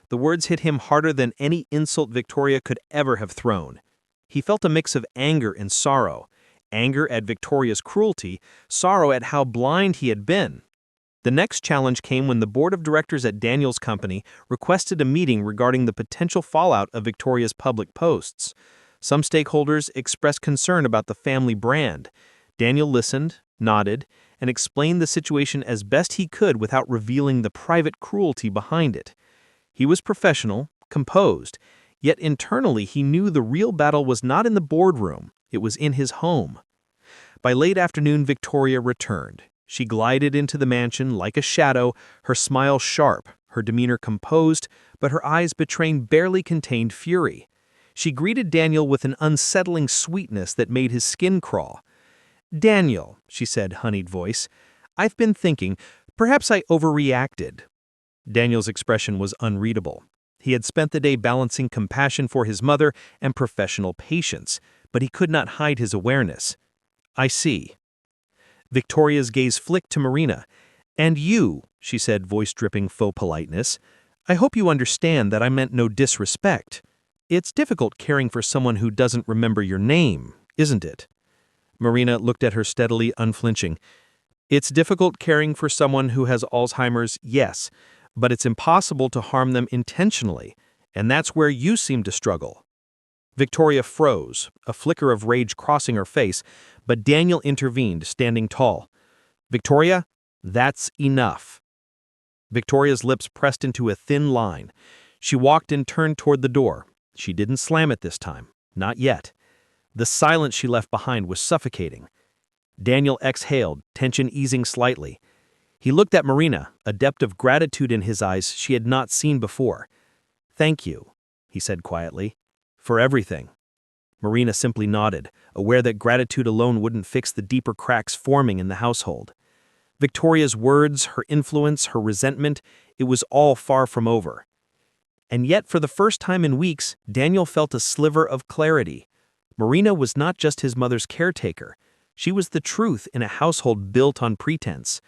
The words hit him harder than any insult Victoria could ever have thrown. He felt a mix of anger and sorrow. Anger at Victoria's cruelty, sorrow at how blind he had been. The next challenge came when the board of directors at Daniel's company requested a meeting regarding the potential fallout of Victoria's public posts. Some stakeholders expressed concern about the family brand. Daniel listened, nodded, and explained the situation as best he could without revealing the private cruelty behind it. He was professional, composed, yet internally he knew the real battle was not in the boardroom, it was in his home. By late afternoon, Victoria returned. She glided into the mansion like a shadow, her smile sharp, her demeanor composed, but her eyes betraying barely contained fury. She greeted Daniel with an unsettling sweetness that made his skin crawl. "Daniel," she said, honeyed voice, "I've been thinking, perhaps I overreacted." Daniel's expression was unreadable. He had spent the day balancing compassion for his mother and professional patience, but he could not hide his awareness. "I see." Victoria's gaze flicked to Marina. "And you," she said, voice dripping faux politeness, "I hope you understand that I meant no disrespect. It's difficult caring for someone who doesn't remember your name, isn't it?" Marina looked at her steadily, unflinching. "It's difficult caring for someone who has Alzheimer's, yes, but it's impossible to harm them intentionally, and that's where you seem to struggle." Victoria froze, a flicker of rage crossing her face, but Daniel intervened, standing tall. "Victoria, that's enough." Victoria's lips pressed into a thin line. She walked and turned toward the door. She didn't slam it this time, not yet. The silence she left behind was suffocating. Daniel exhaled, tension easing slightly. He looked at Marina, a depth of gratitude in his eyes she had not seen before. "Thank you," he said quietly, "for everything." Marina simply nodded, aware that gratitude alone wouldn't fix the deeper cracks forming in the household. Victoria's words, her influence, her resentment, it was all far from over. And yet, for the first time in weeks, Daniel felt a sliver of clarity. Marina was not just his mother's caretaker. She was the truth in a household built on pretense.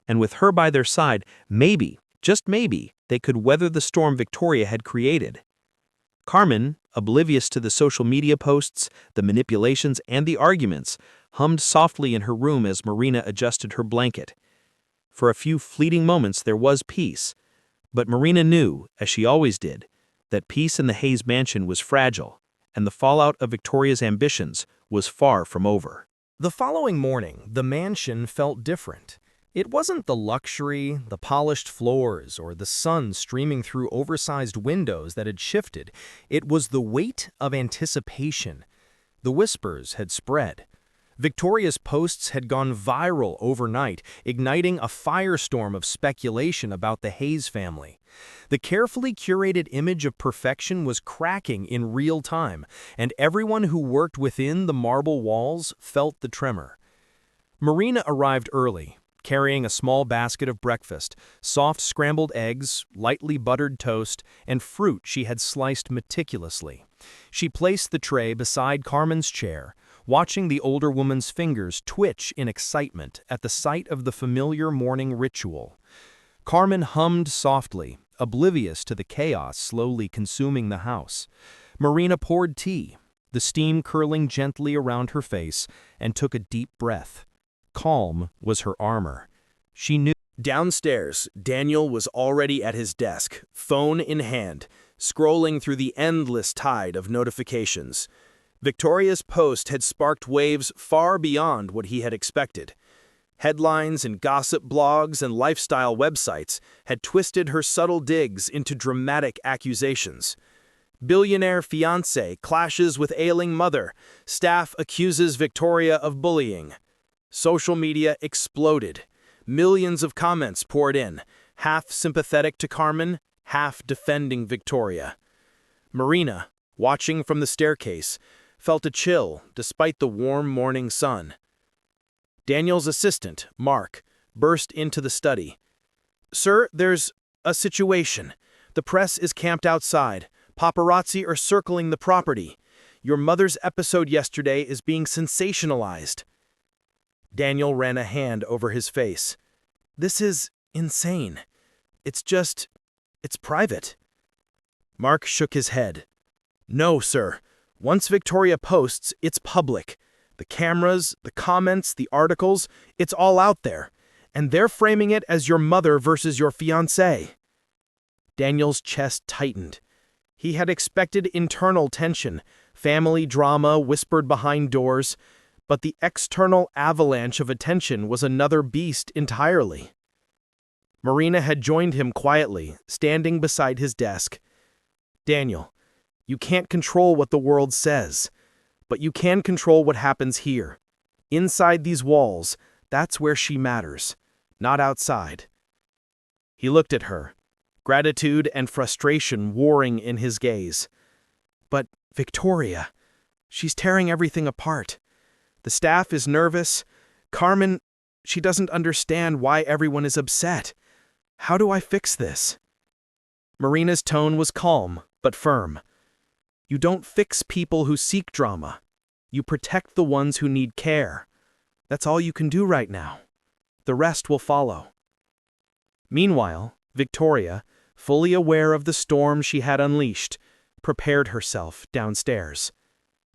And with her by their side, maybe, just maybe, they could weather the storm Victoria had created. Carmen, oblivious to the social media posts, the manipulations, and the arguments, hummed softly in her room as Marina adjusted her blanket. For a few fleeting moments there was peace. But Marina knew, as she always did, that peace in the Hayes mansion was fragile, and the fallout of Victoria's ambitions was far from over. The following morning, the mansion felt different. It wasn't the luxury, the polished floors, or the sun streaming through oversized windows that had shifted. It was the weight of anticipation. The whispers had spread. Victoria's posts had gone viral overnight, igniting a firestorm of speculation about the Hayes family. The carefully curated image of perfection was cracking in real time, and everyone who worked within the marble walls felt the tremor. Marina arrived early, carrying a small basket of breakfast, soft scrambled eggs, lightly buttered toast, and fruit she had sliced meticulously. She placed the tray beside Carmen's chair, watching the older woman's fingers twitch in excitement at the sight of the familiar morning ritual. Carmen hummed softly, oblivious to the chaos slowly consuming the house. Marina poured tea. the steam curling gently around her face, and took a deep breath. Calm was her armor. She knew. Downstairs, Daniel was already at his desk, phone in hand, scrolling through the endless tide of notifications. Victoria's post had sparked waves far beyond what he had expected. Headlines and gossip blogs and lifestyle websites had twisted her subtle digs into dramatic accusations. Billionaire fiancé clashes with ailing mother. Staff accuses Victoria of bullying. Social media exploded. Millions of comments poured in, half sympathetic to Carmen, half defending Victoria. Marina, watching from the staircase, felt a chill despite the warm morning sun. Daniel's assistant, Mark, burst into the study. "Sir, there's a situation. The press is camped outside. Paparazzi are circling the property. Your mother's episode yesterday is being sensationalized." Daniel ran a hand over his face. "This is insane. It's private." Mark shook his head. "No, sir. Once Victoria posts, it's public. The cameras, the comments, the articles, it's all out there. And they're framing it as your mother versus your fiancé." Daniel's chest tightened. He had expected internal tension, family drama whispered behind doors, but the external avalanche of attention was another beast entirely. Marina had joined him quietly, standing beside his desk. "Daniel, you can't control what the world says, but you can control what happens here. Inside these walls, that's where she matters, not outside." He looked at her, gratitude and frustration warring in his gaze. "But Victoria, she's tearing everything apart. The staff is nervous. Carmen, she doesn't understand why everyone is upset. How do I fix this?" Marina's tone was calm, but firm. "You don't fix people who seek drama. You protect the ones who need care. That's all you can do right now. The rest will follow." Meanwhile, Victoria, fully aware of the storm she had unleashed, prepared herself downstairs.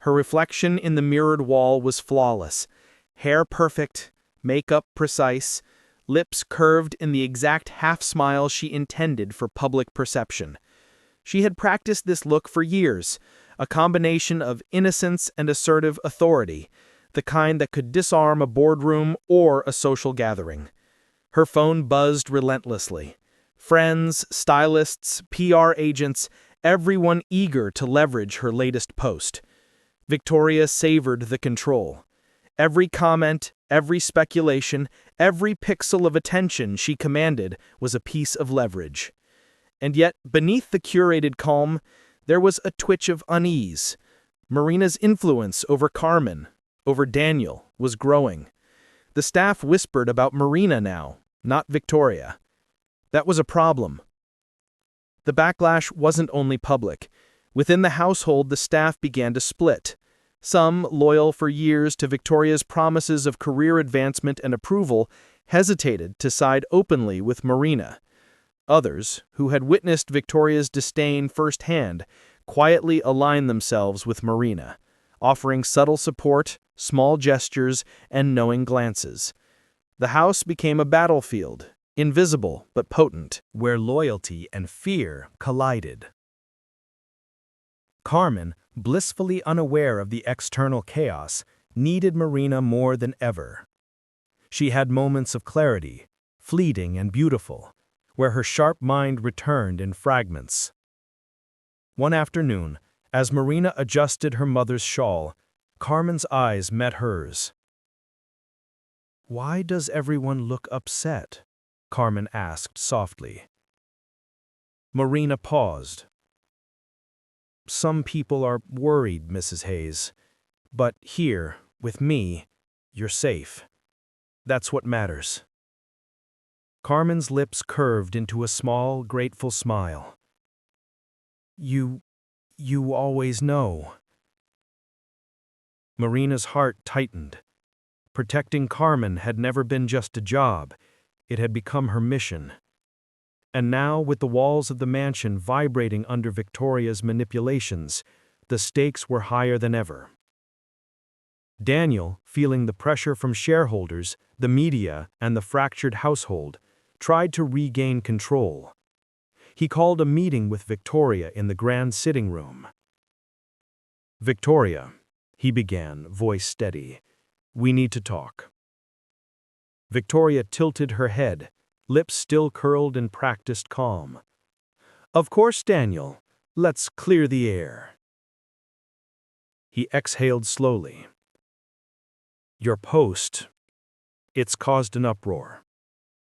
Her reflection in the mirrored wall was flawless. Hair perfect, makeup precise, lips curved in the exact half-smile she intended for public perception. She had practiced this look for years, a combination of innocence and assertive authority, the kind that could disarm a boardroom or a social gathering. Her phone buzzed relentlessly. Friends, stylists, PR agents, everyone eager to leverage her latest post. Victoria savored the control. Every comment, every speculation, every pixel of attention she commanded was a piece of leverage. And yet, beneath the curated calm, there was a twitch of unease. Marina's influence over Carmen, over Daniel, was growing. The staff whispered about Marina now, not Victoria. That was a problem. The backlash wasn't only public. Within the household, the staff began to split. Some, loyal for years to Victoria's promises of career advancement and approval, hesitated to side openly with Marina. Others, who had witnessed Victoria's disdain firsthand, quietly aligned themselves with Marina, offering subtle support, small gestures, and knowing glances. The house became a battlefield, invisible but potent, where loyalty and fear collided. Carmen, blissfully unaware of the external chaos, needed Marina more than ever. She had moments of clarity, fleeting and beautiful, where her sharp mind returned in fragments. One afternoon, as Marina adjusted her mother's shawl, Carmen's eyes met hers. "Why does everyone look upset?" Carmen asked softly. Marina paused. "Some people are worried, Mrs. Hayes. But here, with me, you're safe. That's what matters." Carmen's lips curved into a small, grateful smile. You always know." Marina's heart tightened. Protecting Carmen had never been just a job. It had become her mission. And now, with the walls of the mansion vibrating under Victoria's manipulations, The stakes were higher than ever. Daniel, feeling the pressure from shareholders, the media, and the fractured household, tried to regain control. He called a meeting with Victoria in the grand sitting room. "Victoria," he began, voice steady, "we need to talk." Victoria tilted her head, lips still curled in practiced calm. "Of course, Daniel. Let's clear the air." He exhaled slowly. "Your post, it's caused an uproar.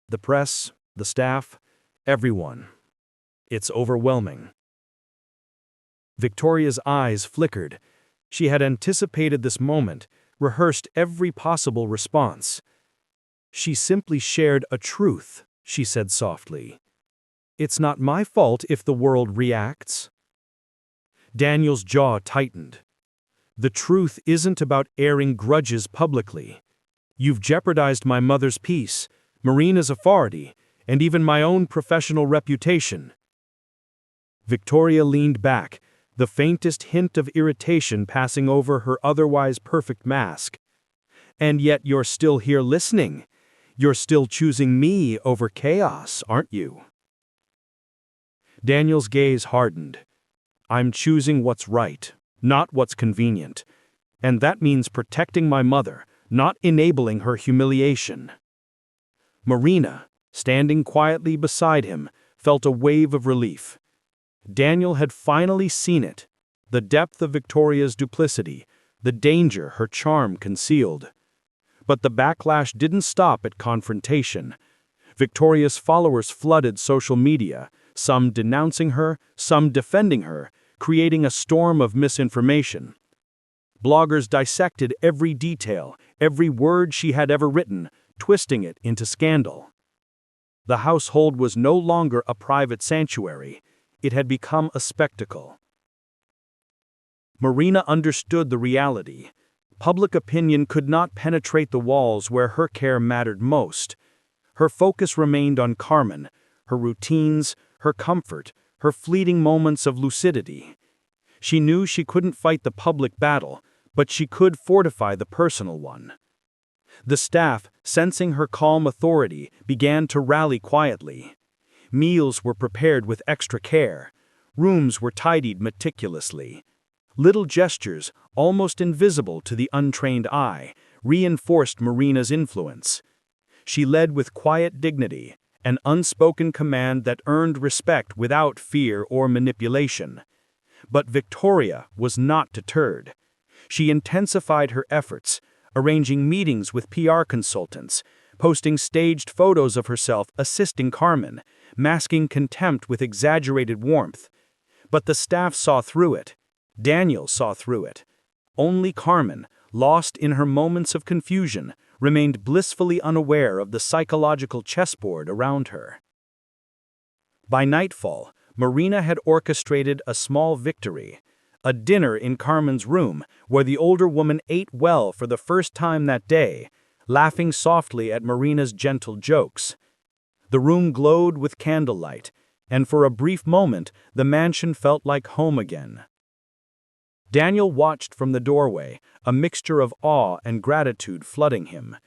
The press, the staff, everyone. It's overwhelming." Victoria's eyes flickered. She had anticipated this moment, rehearsed every possible response. "She simply shared a truth," she said softly. "It's not my fault if the world reacts." Daniel's jaw tightened. "The truth isn't about airing grudges publicly. You've jeopardized my mother's peace, Marina's authority, and even my own professional reputation." Victoria leaned back, the faintest hint of irritation passing over her otherwise perfect mask. "And yet you're still here listening. You're still choosing me over chaos, aren't you?" Daniel's gaze hardened. "I'm choosing what's right, not what's convenient. And that means protecting my mother, not enabling her humiliation." Marina, standing quietly beside him, felt a wave of relief. Daniel had finally seen it, the depth of Victoria's duplicity, the danger her charm concealed. But the backlash didn't stop at confrontation. Victoria's followers flooded social media, some denouncing her, some defending her, creating a storm of misinformation. Bloggers dissected every detail, every word she had ever written, twisting it into scandal. The household was no longer a private sanctuary. It had become a spectacle. Marina understood the reality. Public opinion could not penetrate the walls where her care mattered most. Her focus remained on Carmen, her routines, her comfort, her fleeting moments of lucidity. She knew she couldn't fight the public battle, but she could fortify the personal one. The staff, sensing her calm authority, began to rally quietly. Meals were prepared with extra care. Rooms were tidied meticulously. Little gestures, almost invisible to the untrained eye, reinforced Marina's influence. She led with quiet dignity, an unspoken command that earned respect without fear or manipulation. But Victoria was not deterred. She intensified her efforts, arranging meetings with PR consultants, posting staged photos of herself assisting Carmen, masking contempt with exaggerated warmth. But the staff saw through it. Daniel saw through it. Only Carmen, lost in her moments of confusion, remained blissfully unaware of the psychological chessboard around her. By nightfall, Marina had orchestrated a small victory, a dinner in Carmen's room where the older woman ate well for the first time that day, laughing softly at Marina's gentle jokes. The room glowed with candlelight, and for a brief moment the mansion felt like home again. Daniel watched from the doorway, a mixture of awe and gratitude flooding him.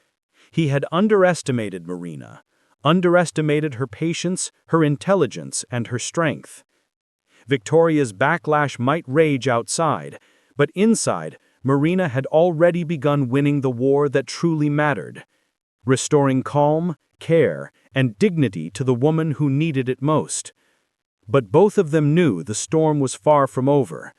He had underestimated Marina, underestimated her patience, her intelligence, and her strength. Victoria's backlash might rage outside, but inside, Marina had already begun winning the war that truly mattered, restoring calm, care, and dignity to the woman who needed it most. But both of them knew the storm was far from over.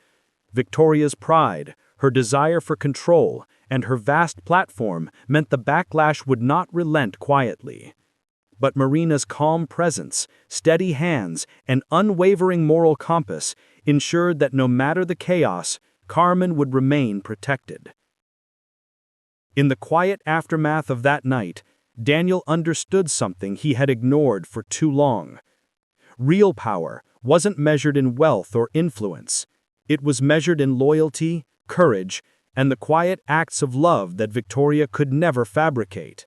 Victoria's pride, her desire for control, and her vast platform meant the backlash would not relent quietly. But Marina's calm presence, steady hands, and unwavering moral compass ensured that no matter the chaos, Carmen would remain protected. In the quiet aftermath of that night, Daniel understood something he had ignored for too long. Real power wasn't measured in wealth or influence. It was measured in loyalty, courage, and the quiet acts of love that Victoria could never fabricate.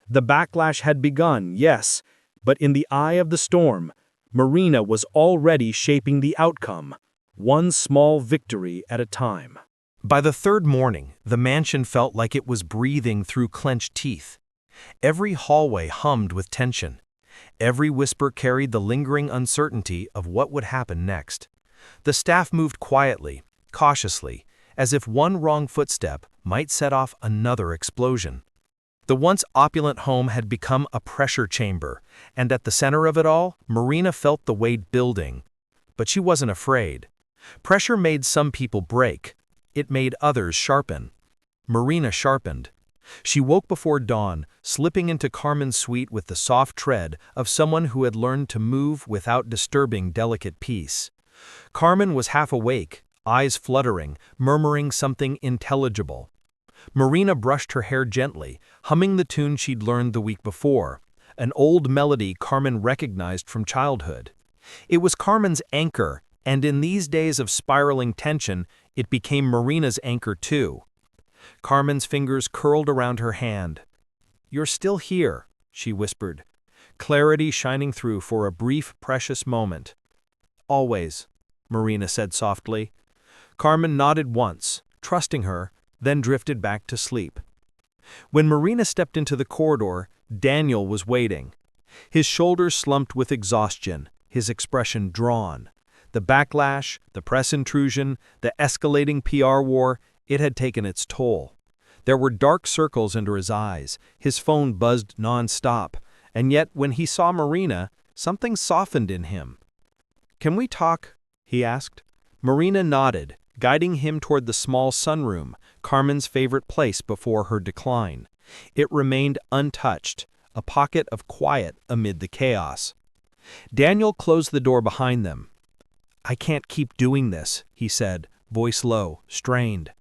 The backlash had begun, yes, but in the eye of the storm, Marina was already shaping the outcome, one small victory at a time. By the third morning, the mansion felt like it was breathing through clenched teeth. Every hallway hummed with tension. Every whisper carried the lingering uncertainty of what would happen next. The staff moved quietly, cautiously, as if one wrong footstep might set off another explosion. The once opulent home had become a pressure chamber, and at the center of it all, Marina felt the weight building. But she wasn't afraid. Pressure made some people break. It made others sharpen. Marina sharpened. She woke before dawn, slipping into Carmen's suite with the soft tread of someone who had learned to move without disturbing delicate peace. Carmen was half awake, eyes fluttering, murmuring something intelligible. Marina brushed her hair gently, humming the tune she'd learned the week before, an old melody Carmen recognized from childhood. It was Carmen's anchor, and in these days of spiraling tension, it became Marina's anchor too. Carmen's fingers curled around her hand. "You're still here," she whispered, clarity shining through for a brief, precious moment. "Always," Marina said softly. Carmen nodded once, trusting her, then drifted back to sleep. When Marina stepped into the corridor, Daniel was waiting. His shoulders slumped with exhaustion, his expression drawn. The backlash, the press intrusion, the escalating PR war, it had taken its toll. There were dark circles under his eyes, his phone buzzed non-stop, and yet when he saw Marina, something softened in him. "Can we talk?" he asked. Marina nodded, guiding him toward the small sunroom, Carmen's favorite place before her decline. It remained untouched, a pocket of quiet amid the chaos. Daniel closed the door behind them. "I can't keep doing this," he said, voice low, strained.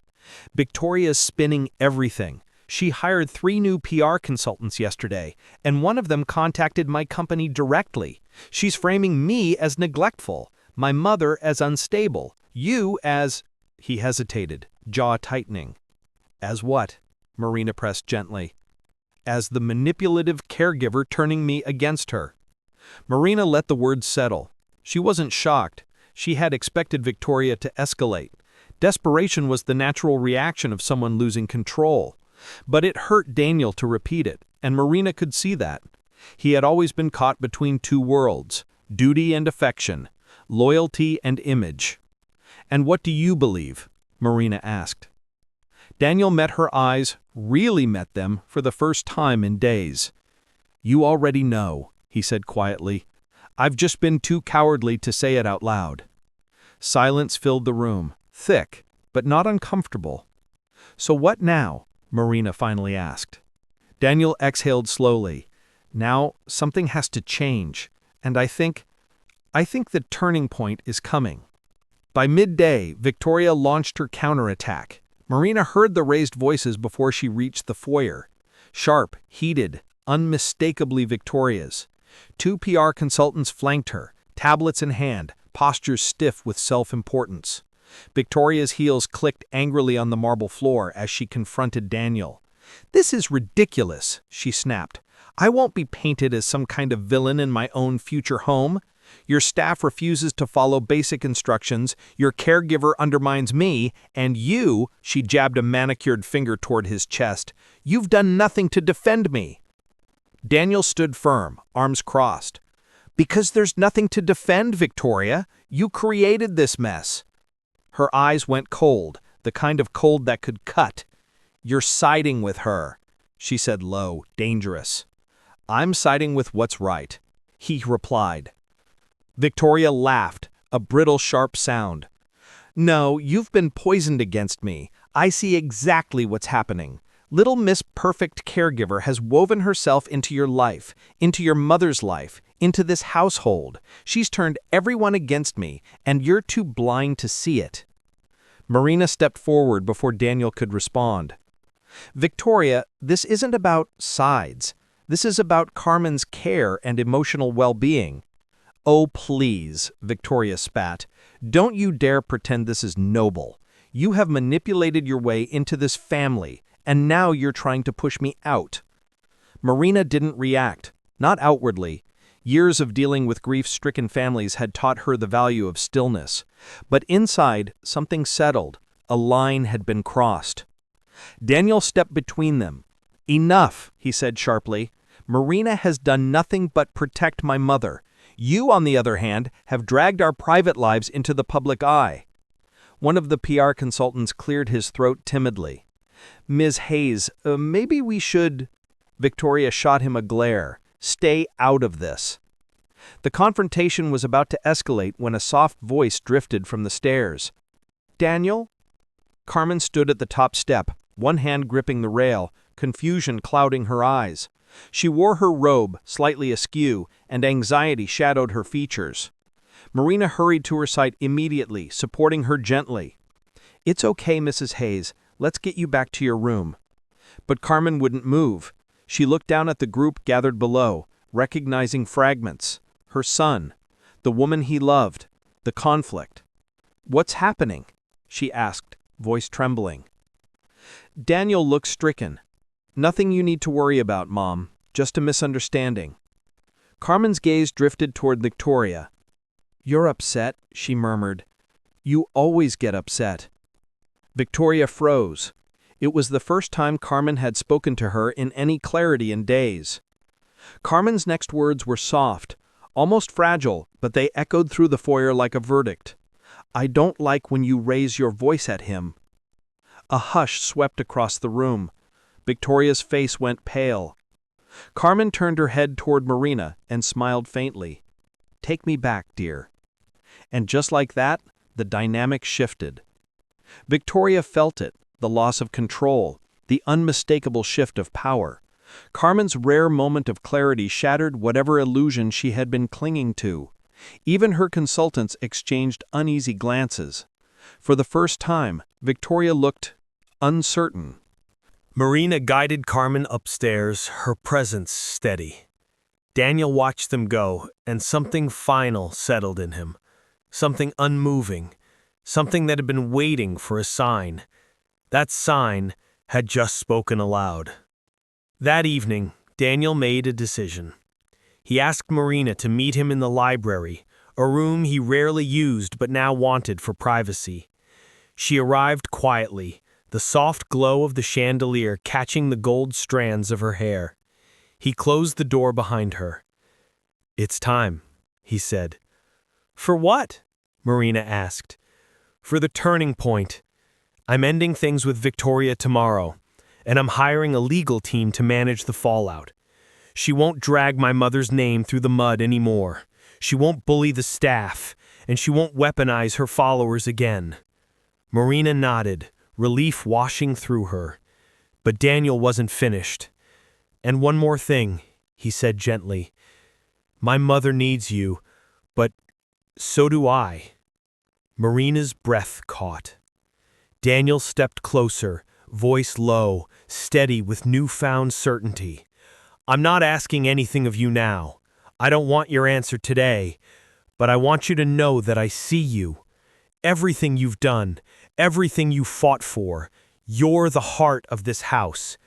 "Victoria's spinning everything. She hired 3 new PR consultants yesterday, and one of them contacted my company directly. She's framing me as neglectful, my mother as unstable, you as—" He hesitated, jaw tightening. "As what?" Marina pressed gently. "As the manipulative caregiver turning me against her." Marina let the words settle. She wasn't shocked. She had expected Victoria to escalate. Desperation was the natural reaction of someone losing control. But it hurt Daniel to repeat it, and Marina could see that. He had always been caught between two worlds, duty and affection, loyalty and image. "And what do you believe?" Marina asked. Daniel met her eyes, really met them, for the first time in days. "You already know," he said quietly. "I've just been too cowardly to say it out loud." Silence filled the room, thick, but not uncomfortable. "So what now?" Marina finally asked. Daniel exhaled slowly. "Now, something has to change, and I think the turning point is coming." By midday, Victoria launched her counterattack. Marina heard the raised voices before she reached the foyer. Sharp, heated, unmistakably Victoria's. 2 PR consultants flanked her, tablets in hand, postures stiff with self-importance. Victoria's heels clicked angrily on the marble floor as she confronted Daniel. "This is ridiculous," she snapped. "I won't be painted as some kind of villain in my own future home. Your staff refuses to follow basic instructions, your caregiver undermines me, and you," she jabbed a manicured finger toward his chest, "you've done nothing to defend me." Daniel stood firm, arms crossed. "Because there's nothing to defend, Victoria. You created this mess." Her eyes went cold, the kind of cold that could cut. "You're siding with her," she said low, dangerous. "I'm siding with what's right," he replied. Victoria laughed, a brittle, sharp sound. "No, you've been poisoned against me. I see exactly what's happening. Little Miss Perfect Caregiver has woven herself into your life, into your mother's life, into this household. She's turned everyone against me, and you're too blind to see it." Marina stepped forward before Daniel could respond. "Victoria, this isn't about sides. This is about Carmen's care and emotional well-being." "Oh, please," Victoria spat. "Don't you dare pretend this is noble. You have manipulated your way into this family, and now you're trying to push me out." Marina didn't react, not outwardly, Years of dealing with grief-stricken families had taught her the value of stillness. But inside, something settled. A line had been crossed. Daniel stepped between them. "Enough," he said sharply. "Marina has done nothing but protect my mother. You, on the other hand, have dragged our private lives into the public eye." One of the PR consultants cleared his throat timidly. "Ms. Hayes, maybe we should—" Victoria shot him a glare. "Stay out of this." The confrontation was about to escalate when a soft voice drifted from the stairs. "Daniel?" Carmen stood at the top step, one hand gripping the rail, confusion clouding her eyes. She wore her robe, slightly askew, and anxiety shadowed her features. Marina hurried to her side immediately, supporting her gently. "It's okay, Mrs. Hayes. Let's get you back to your room." But Carmen wouldn't move. She looked down at the group gathered below, recognizing fragments. Her son, the woman he loved, the conflict. "What's happening?" she asked, voice trembling. Daniel looked stricken. "Nothing you need to worry about, Mom. Just a misunderstanding." Carmen's gaze drifted toward Victoria. "You're upset," she murmured. "You always get upset." Victoria froze. It was the first time Carmen had spoken to her in any clarity in days. Carmen's next words were soft, almost fragile, but they echoed through the foyer like a verdict. "I don't like when you raise your voice at him." A hush swept across the room. Victoria's face went pale. Carmen turned her head toward Marina and smiled faintly. "Take me back, dear." And just like that, the dynamic shifted. Victoria felt it, the loss of control, the unmistakable shift of power. Carmen's rare moment of clarity shattered whatever illusion she had been clinging to. Even her consultants exchanged uneasy glances. For the first time, Victoria looked uncertain. Marina guided Carmen upstairs, her presence steady. Daniel watched them go, and something final settled in him. Something unmoving. Something that had been waiting for a sign. That sign had just spoken aloud. That evening, Daniel made a decision. He asked Marina to meet him in the library, a room he rarely used but now wanted for privacy. She arrived quietly, the soft glow of the chandelier catching the gold strands of her hair. He closed the door behind her. "It's time," he said. "For what?" Marina asked. "For the turning point. I'm ending things with Victoria tomorrow, and I'm hiring a legal team to manage the fallout. She won't drag my mother's name through the mud anymore. She won't bully the staff, and she won't weaponize her followers again." Marina nodded, relief washing through her. But Daniel wasn't finished. "And one more thing," he said gently. "My mother needs you, but so do I." Marina's breath caught. Daniel stepped closer, voice low, steady with newfound certainty. "I'm not asking anything of you now. I don't want your answer today, but I want you to know that I see you. Everything you've done, everything you fought for, you're the heart of this house,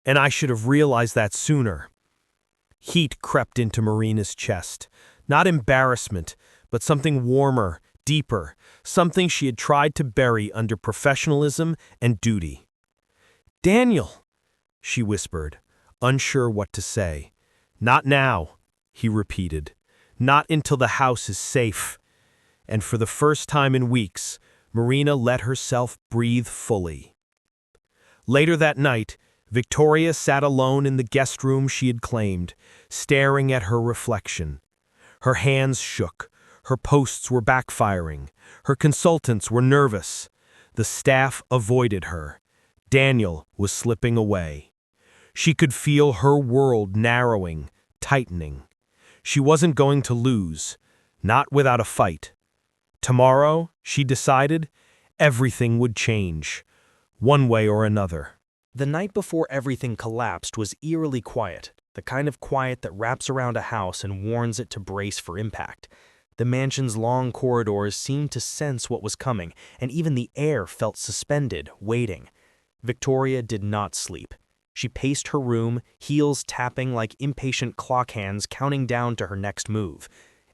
and I should have realized that sooner." Heat crept into Marina's chest, not embarrassment, but something warmer, deeper, something she had tried to bury under professionalism and duty. "Daniel," she whispered, unsure what to say. "Not now," he repeated. "Not until the house is safe." And for the first time in weeks, Marina let herself breathe fully. Later that night, Victoria sat alone in the guest room she had claimed, staring at her reflection. Her hands shook. Her posts were backfiring. Her consultants were nervous. The staff avoided her. Daniel was slipping away. She could feel her world narrowing, tightening. She wasn't going to lose, not without a fight. Tomorrow, she decided, everything would change, one way or another. The night before everything collapsed was eerily quiet, the kind of quiet that wraps around a house and warns it to brace for impact. The mansion's long corridors seemed to sense what was coming, and even the air felt suspended, waiting. Victoria did not sleep. She paced her room, heels tapping like impatient clock hands counting down to her next move.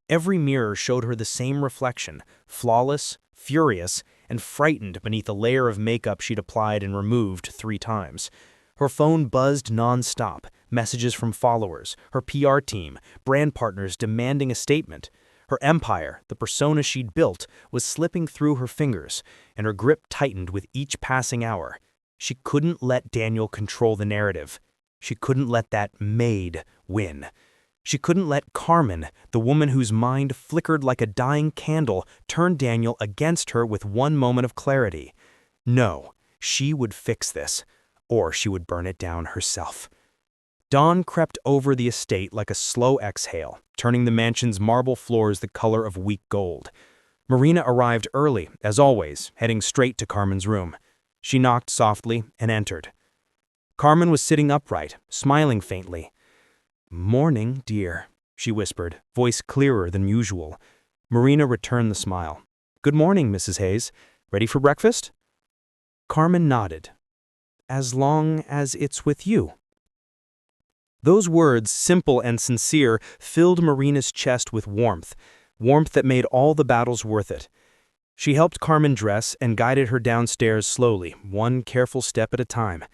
Every mirror showed her the same reflection, flawless, furious, and frightened beneath a layer of makeup she'd applied and removed 3 times. Her phone buzzed non-stop, messages from followers, her PR team, brand partners demanding a statement. Her empire, the persona she'd built, was slipping through her fingers, and her grip tightened with each passing hour. She couldn't let Daniel control the narrative. She couldn't let that maid win. She couldn't let Carmen, the woman whose mind flickered like a dying candle, turn Daniel against her with one moment of clarity. No, she would fix this, or she would burn it down herself. Dawn crept over the estate like a slow exhale, turning the mansion's marble floors the color of weak gold. Marina arrived early, as always, heading straight to Carmen's room. She knocked softly and entered. Carmen was sitting upright, smiling faintly. "Morning, dear," she whispered, voice clearer than usual. Marina returned the smile. "Good morning, Mrs. Hayes. Ready for breakfast?" Carmen nodded. "As long as it's with you." Those words, simple and sincere, filled Marina's chest with warmth that made all the battles worth it. She helped Carmen dress and guided her downstairs slowly, one careful step at a time.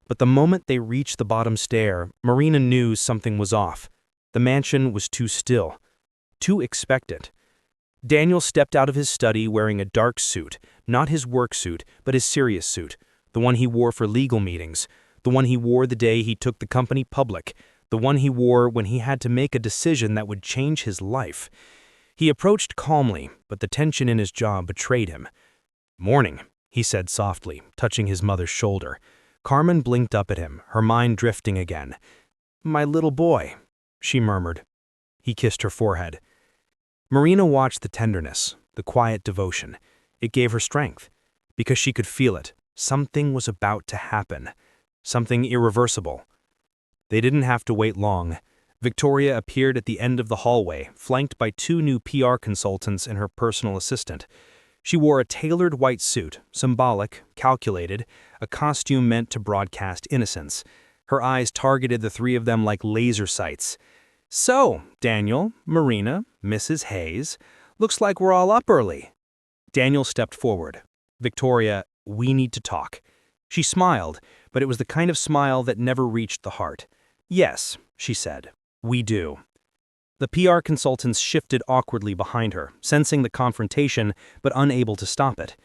But the moment they reached the bottom stair, Marina knew something was off. The mansion was too still, too expectant. Daniel stepped out of his study wearing a dark suit, not his work suit, but his serious suit, the one he wore for legal meetings, the one he wore the day he took the company public, the one he wore when he had to make a decision that would change his life. He approached calmly, but the tension in his jaw betrayed him. "Morning," he said softly, touching his mother's shoulder. Carmen blinked up at him, her mind drifting again. "My little boy," she murmured. He kissed her forehead. Marina watched the tenderness, the quiet devotion. It gave her strength, because she could feel it. Something was about to happen. Something irreversible. They didn't have to wait long. Victoria appeared at the end of the hallway, flanked by 2 new PR consultants and her personal assistant. She wore a tailored white suit, symbolic, calculated, a costume meant to broadcast innocence. Her eyes targeted the 3 of them like laser sights. "So, Daniel, Marina, Mrs. Hayes, looks like we're all up early." Daniel stepped forward. "Victoria, we need to talk." She smiled, but it was the kind of smile that never reached the heart. "Yes," she said, "we do." The PR consultants shifted awkwardly behind her, sensing the confrontation but unable to stop it.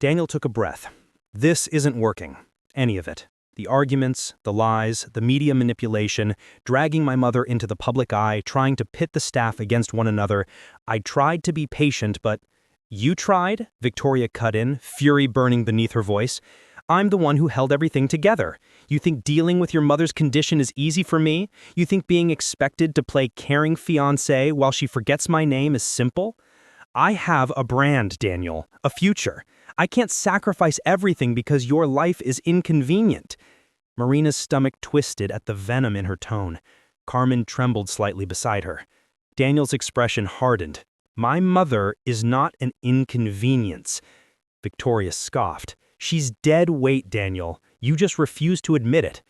Daniel took a breath. This isn't working. Any of it. The arguments, the lies, the media manipulation, dragging my mother into the public eye, trying to pit the staff against one another. I tried to be patient, but... "You tried?" Victoria cut in, fury burning beneath her voice. "I'm the one who held everything together. You think dealing with your mother's condition is easy for me? You think being expected to play caring fiancé while she forgets my name is simple? I have a brand, Daniel, a future. I can't sacrifice everything because your life is inconvenient." Marina's stomach twisted at the venom in her tone. Carmen trembled slightly beside her. Daniel's expression hardened. "My mother is not an inconvenience." Victoria scoffed. "She's dead weight, Daniel. You just refuse to admit it."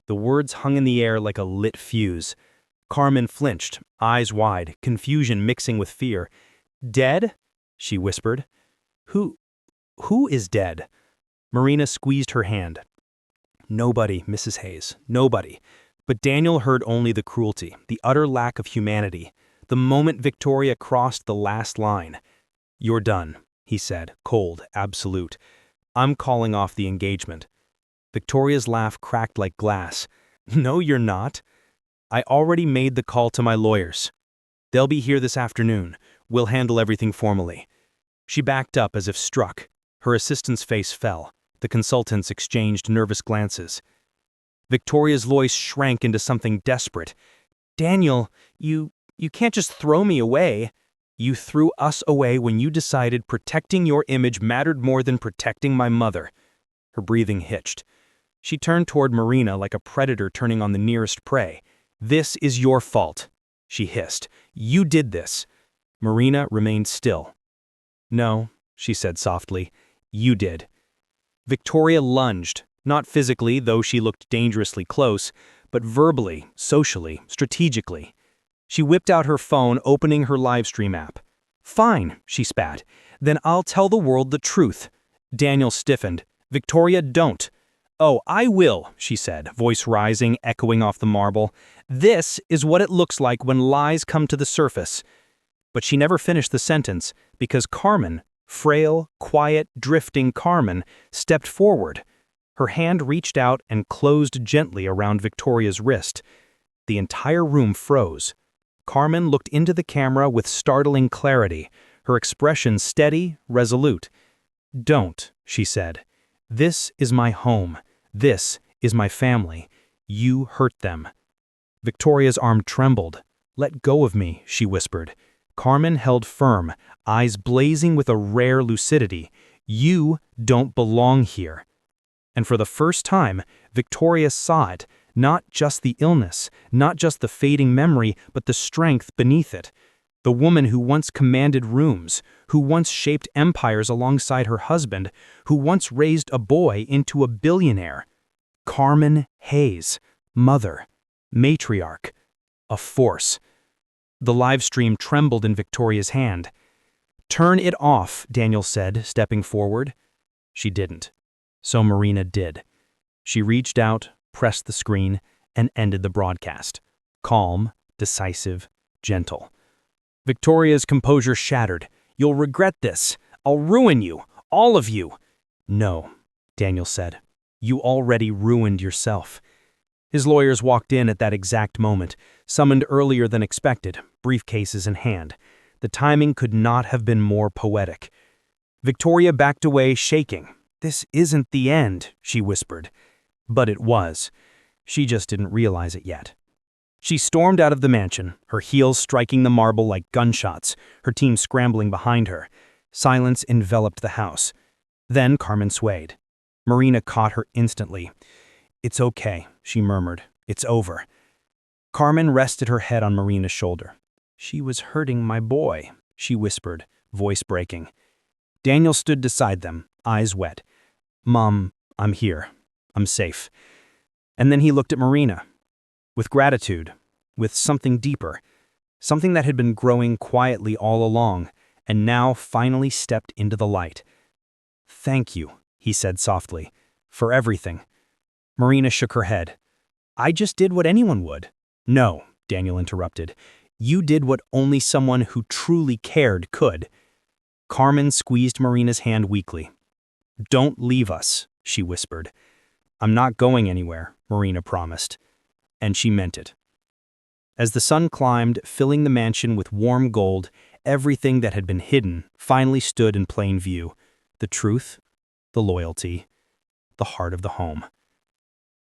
The words hung in the air like a lit fuse. Carmen flinched, eyes wide, confusion mixing with fear. "Dead?" she whispered. Who is dead?" Marina squeezed her hand. "Nobody, Mrs. Hayes, nobody." But Daniel heard only the cruelty, the utter lack of humanity. The moment Victoria crossed the last line. "You're done," he said, cold, absolute. "I'm calling off the engagement." Victoria's laugh cracked like glass. "No, you're not. I already made the call to my lawyers. They'll be here this afternoon. We'll handle everything formally." She backed up as if struck. Her assistant's face fell. The consultants exchanged nervous glances. Victoria's voice shrank into something desperate. "Daniel, you can't just throw me away." "You threw us away when you decided protecting your image mattered more than protecting my mother." Her breathing hitched. She turned toward Marina like a predator turning on the nearest prey. "This is your fault," she hissed. "You did this." Marina remained still. "No," she said softly. "You did." Victoria lunged, Not physically, though she looked dangerously close, but verbally, socially, strategically. She whipped out her phone, opening her livestream app. "Fine," she spat. "Then I'll tell the world the truth." Daniel stiffened. "Victoria, don't." "Oh, I will," she said, voice rising, echoing off the marble. "This is what it looks like when lies come to the surface." But she never finished the sentence, because Carmen, frail, quiet, drifting Carmen, stepped forward. Her hand reached out and closed gently around Victoria's wrist. The entire room froze. Carmen looked into the camera with startling clarity, her expression steady, resolute. "Don't," she said. "This is my home. This is my family. You hurt them." Victoria's arm trembled. "Let go of me," she whispered. Carmen held firm, eyes blazing with a rare lucidity. "You don't belong here." And for the first time, Victoria saw it, not just the illness, not just the fading memory, but the strength beneath it. The woman who once commanded rooms, who once shaped empires alongside her husband, who once raised a boy into a billionaire. Carmen Hayes, mother, matriarch, a force. The live stream trembled in Victoria's hand. "Turn it off," Daniel said, stepping forward. She didn't. So Marina did. She reached out, pressed the screen, and ended the broadcast. Calm, decisive, gentle. Victoria's composure shattered. "You'll regret this. I'll ruin you. All of you." "No," Daniel said. "You already ruined yourself." His lawyers walked in at that exact moment, summoned earlier than expected, briefcases in hand. The timing could not have been more poetic. Victoria backed away, shaking. "This isn't the end," she whispered. But it was. She just didn't realize it yet. She stormed out of the mansion, her heels striking the marble like gunshots, her team scrambling behind her. Silence enveloped the house. Then Carmen swayed. Marina caught her instantly. "It's okay," she murmured. "It's over." Carmen rested her head on Marina's shoulder. "She was hurting my boy," she whispered, voice breaking. Daniel stood beside them, eyes wet. "Mom, I'm here. I'm safe." And then he looked at Marina. With gratitude, with something deeper, something that had been growing quietly all along, and now finally stepped into the light. "Thank you," he said softly, "for everything." Marina shook her head. "I just did what anyone would." "No," Daniel interrupted. "You did what only someone who truly cared could." Carmen squeezed Marina's hand weakly. "Don't leave us," she whispered. "I'm not going anywhere," Marina promised. And she meant it. As the sun climbed, filling the mansion with warm gold, everything that had been hidden finally stood in plain view. The truth, the loyalty, the heart of the home.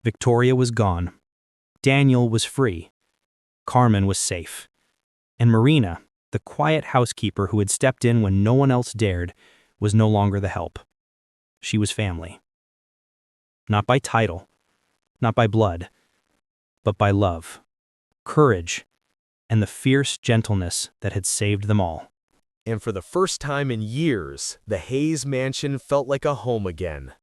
Victoria was gone. Daniel was free. Carmen was safe. And Marina, the quiet housekeeper who had stepped in when no one else dared, was no longer the help. She was family. Not by title, not by blood, but by love, courage, and the fierce gentleness that had saved them all. And for the first time in years, the Hayes mansion felt like a home again.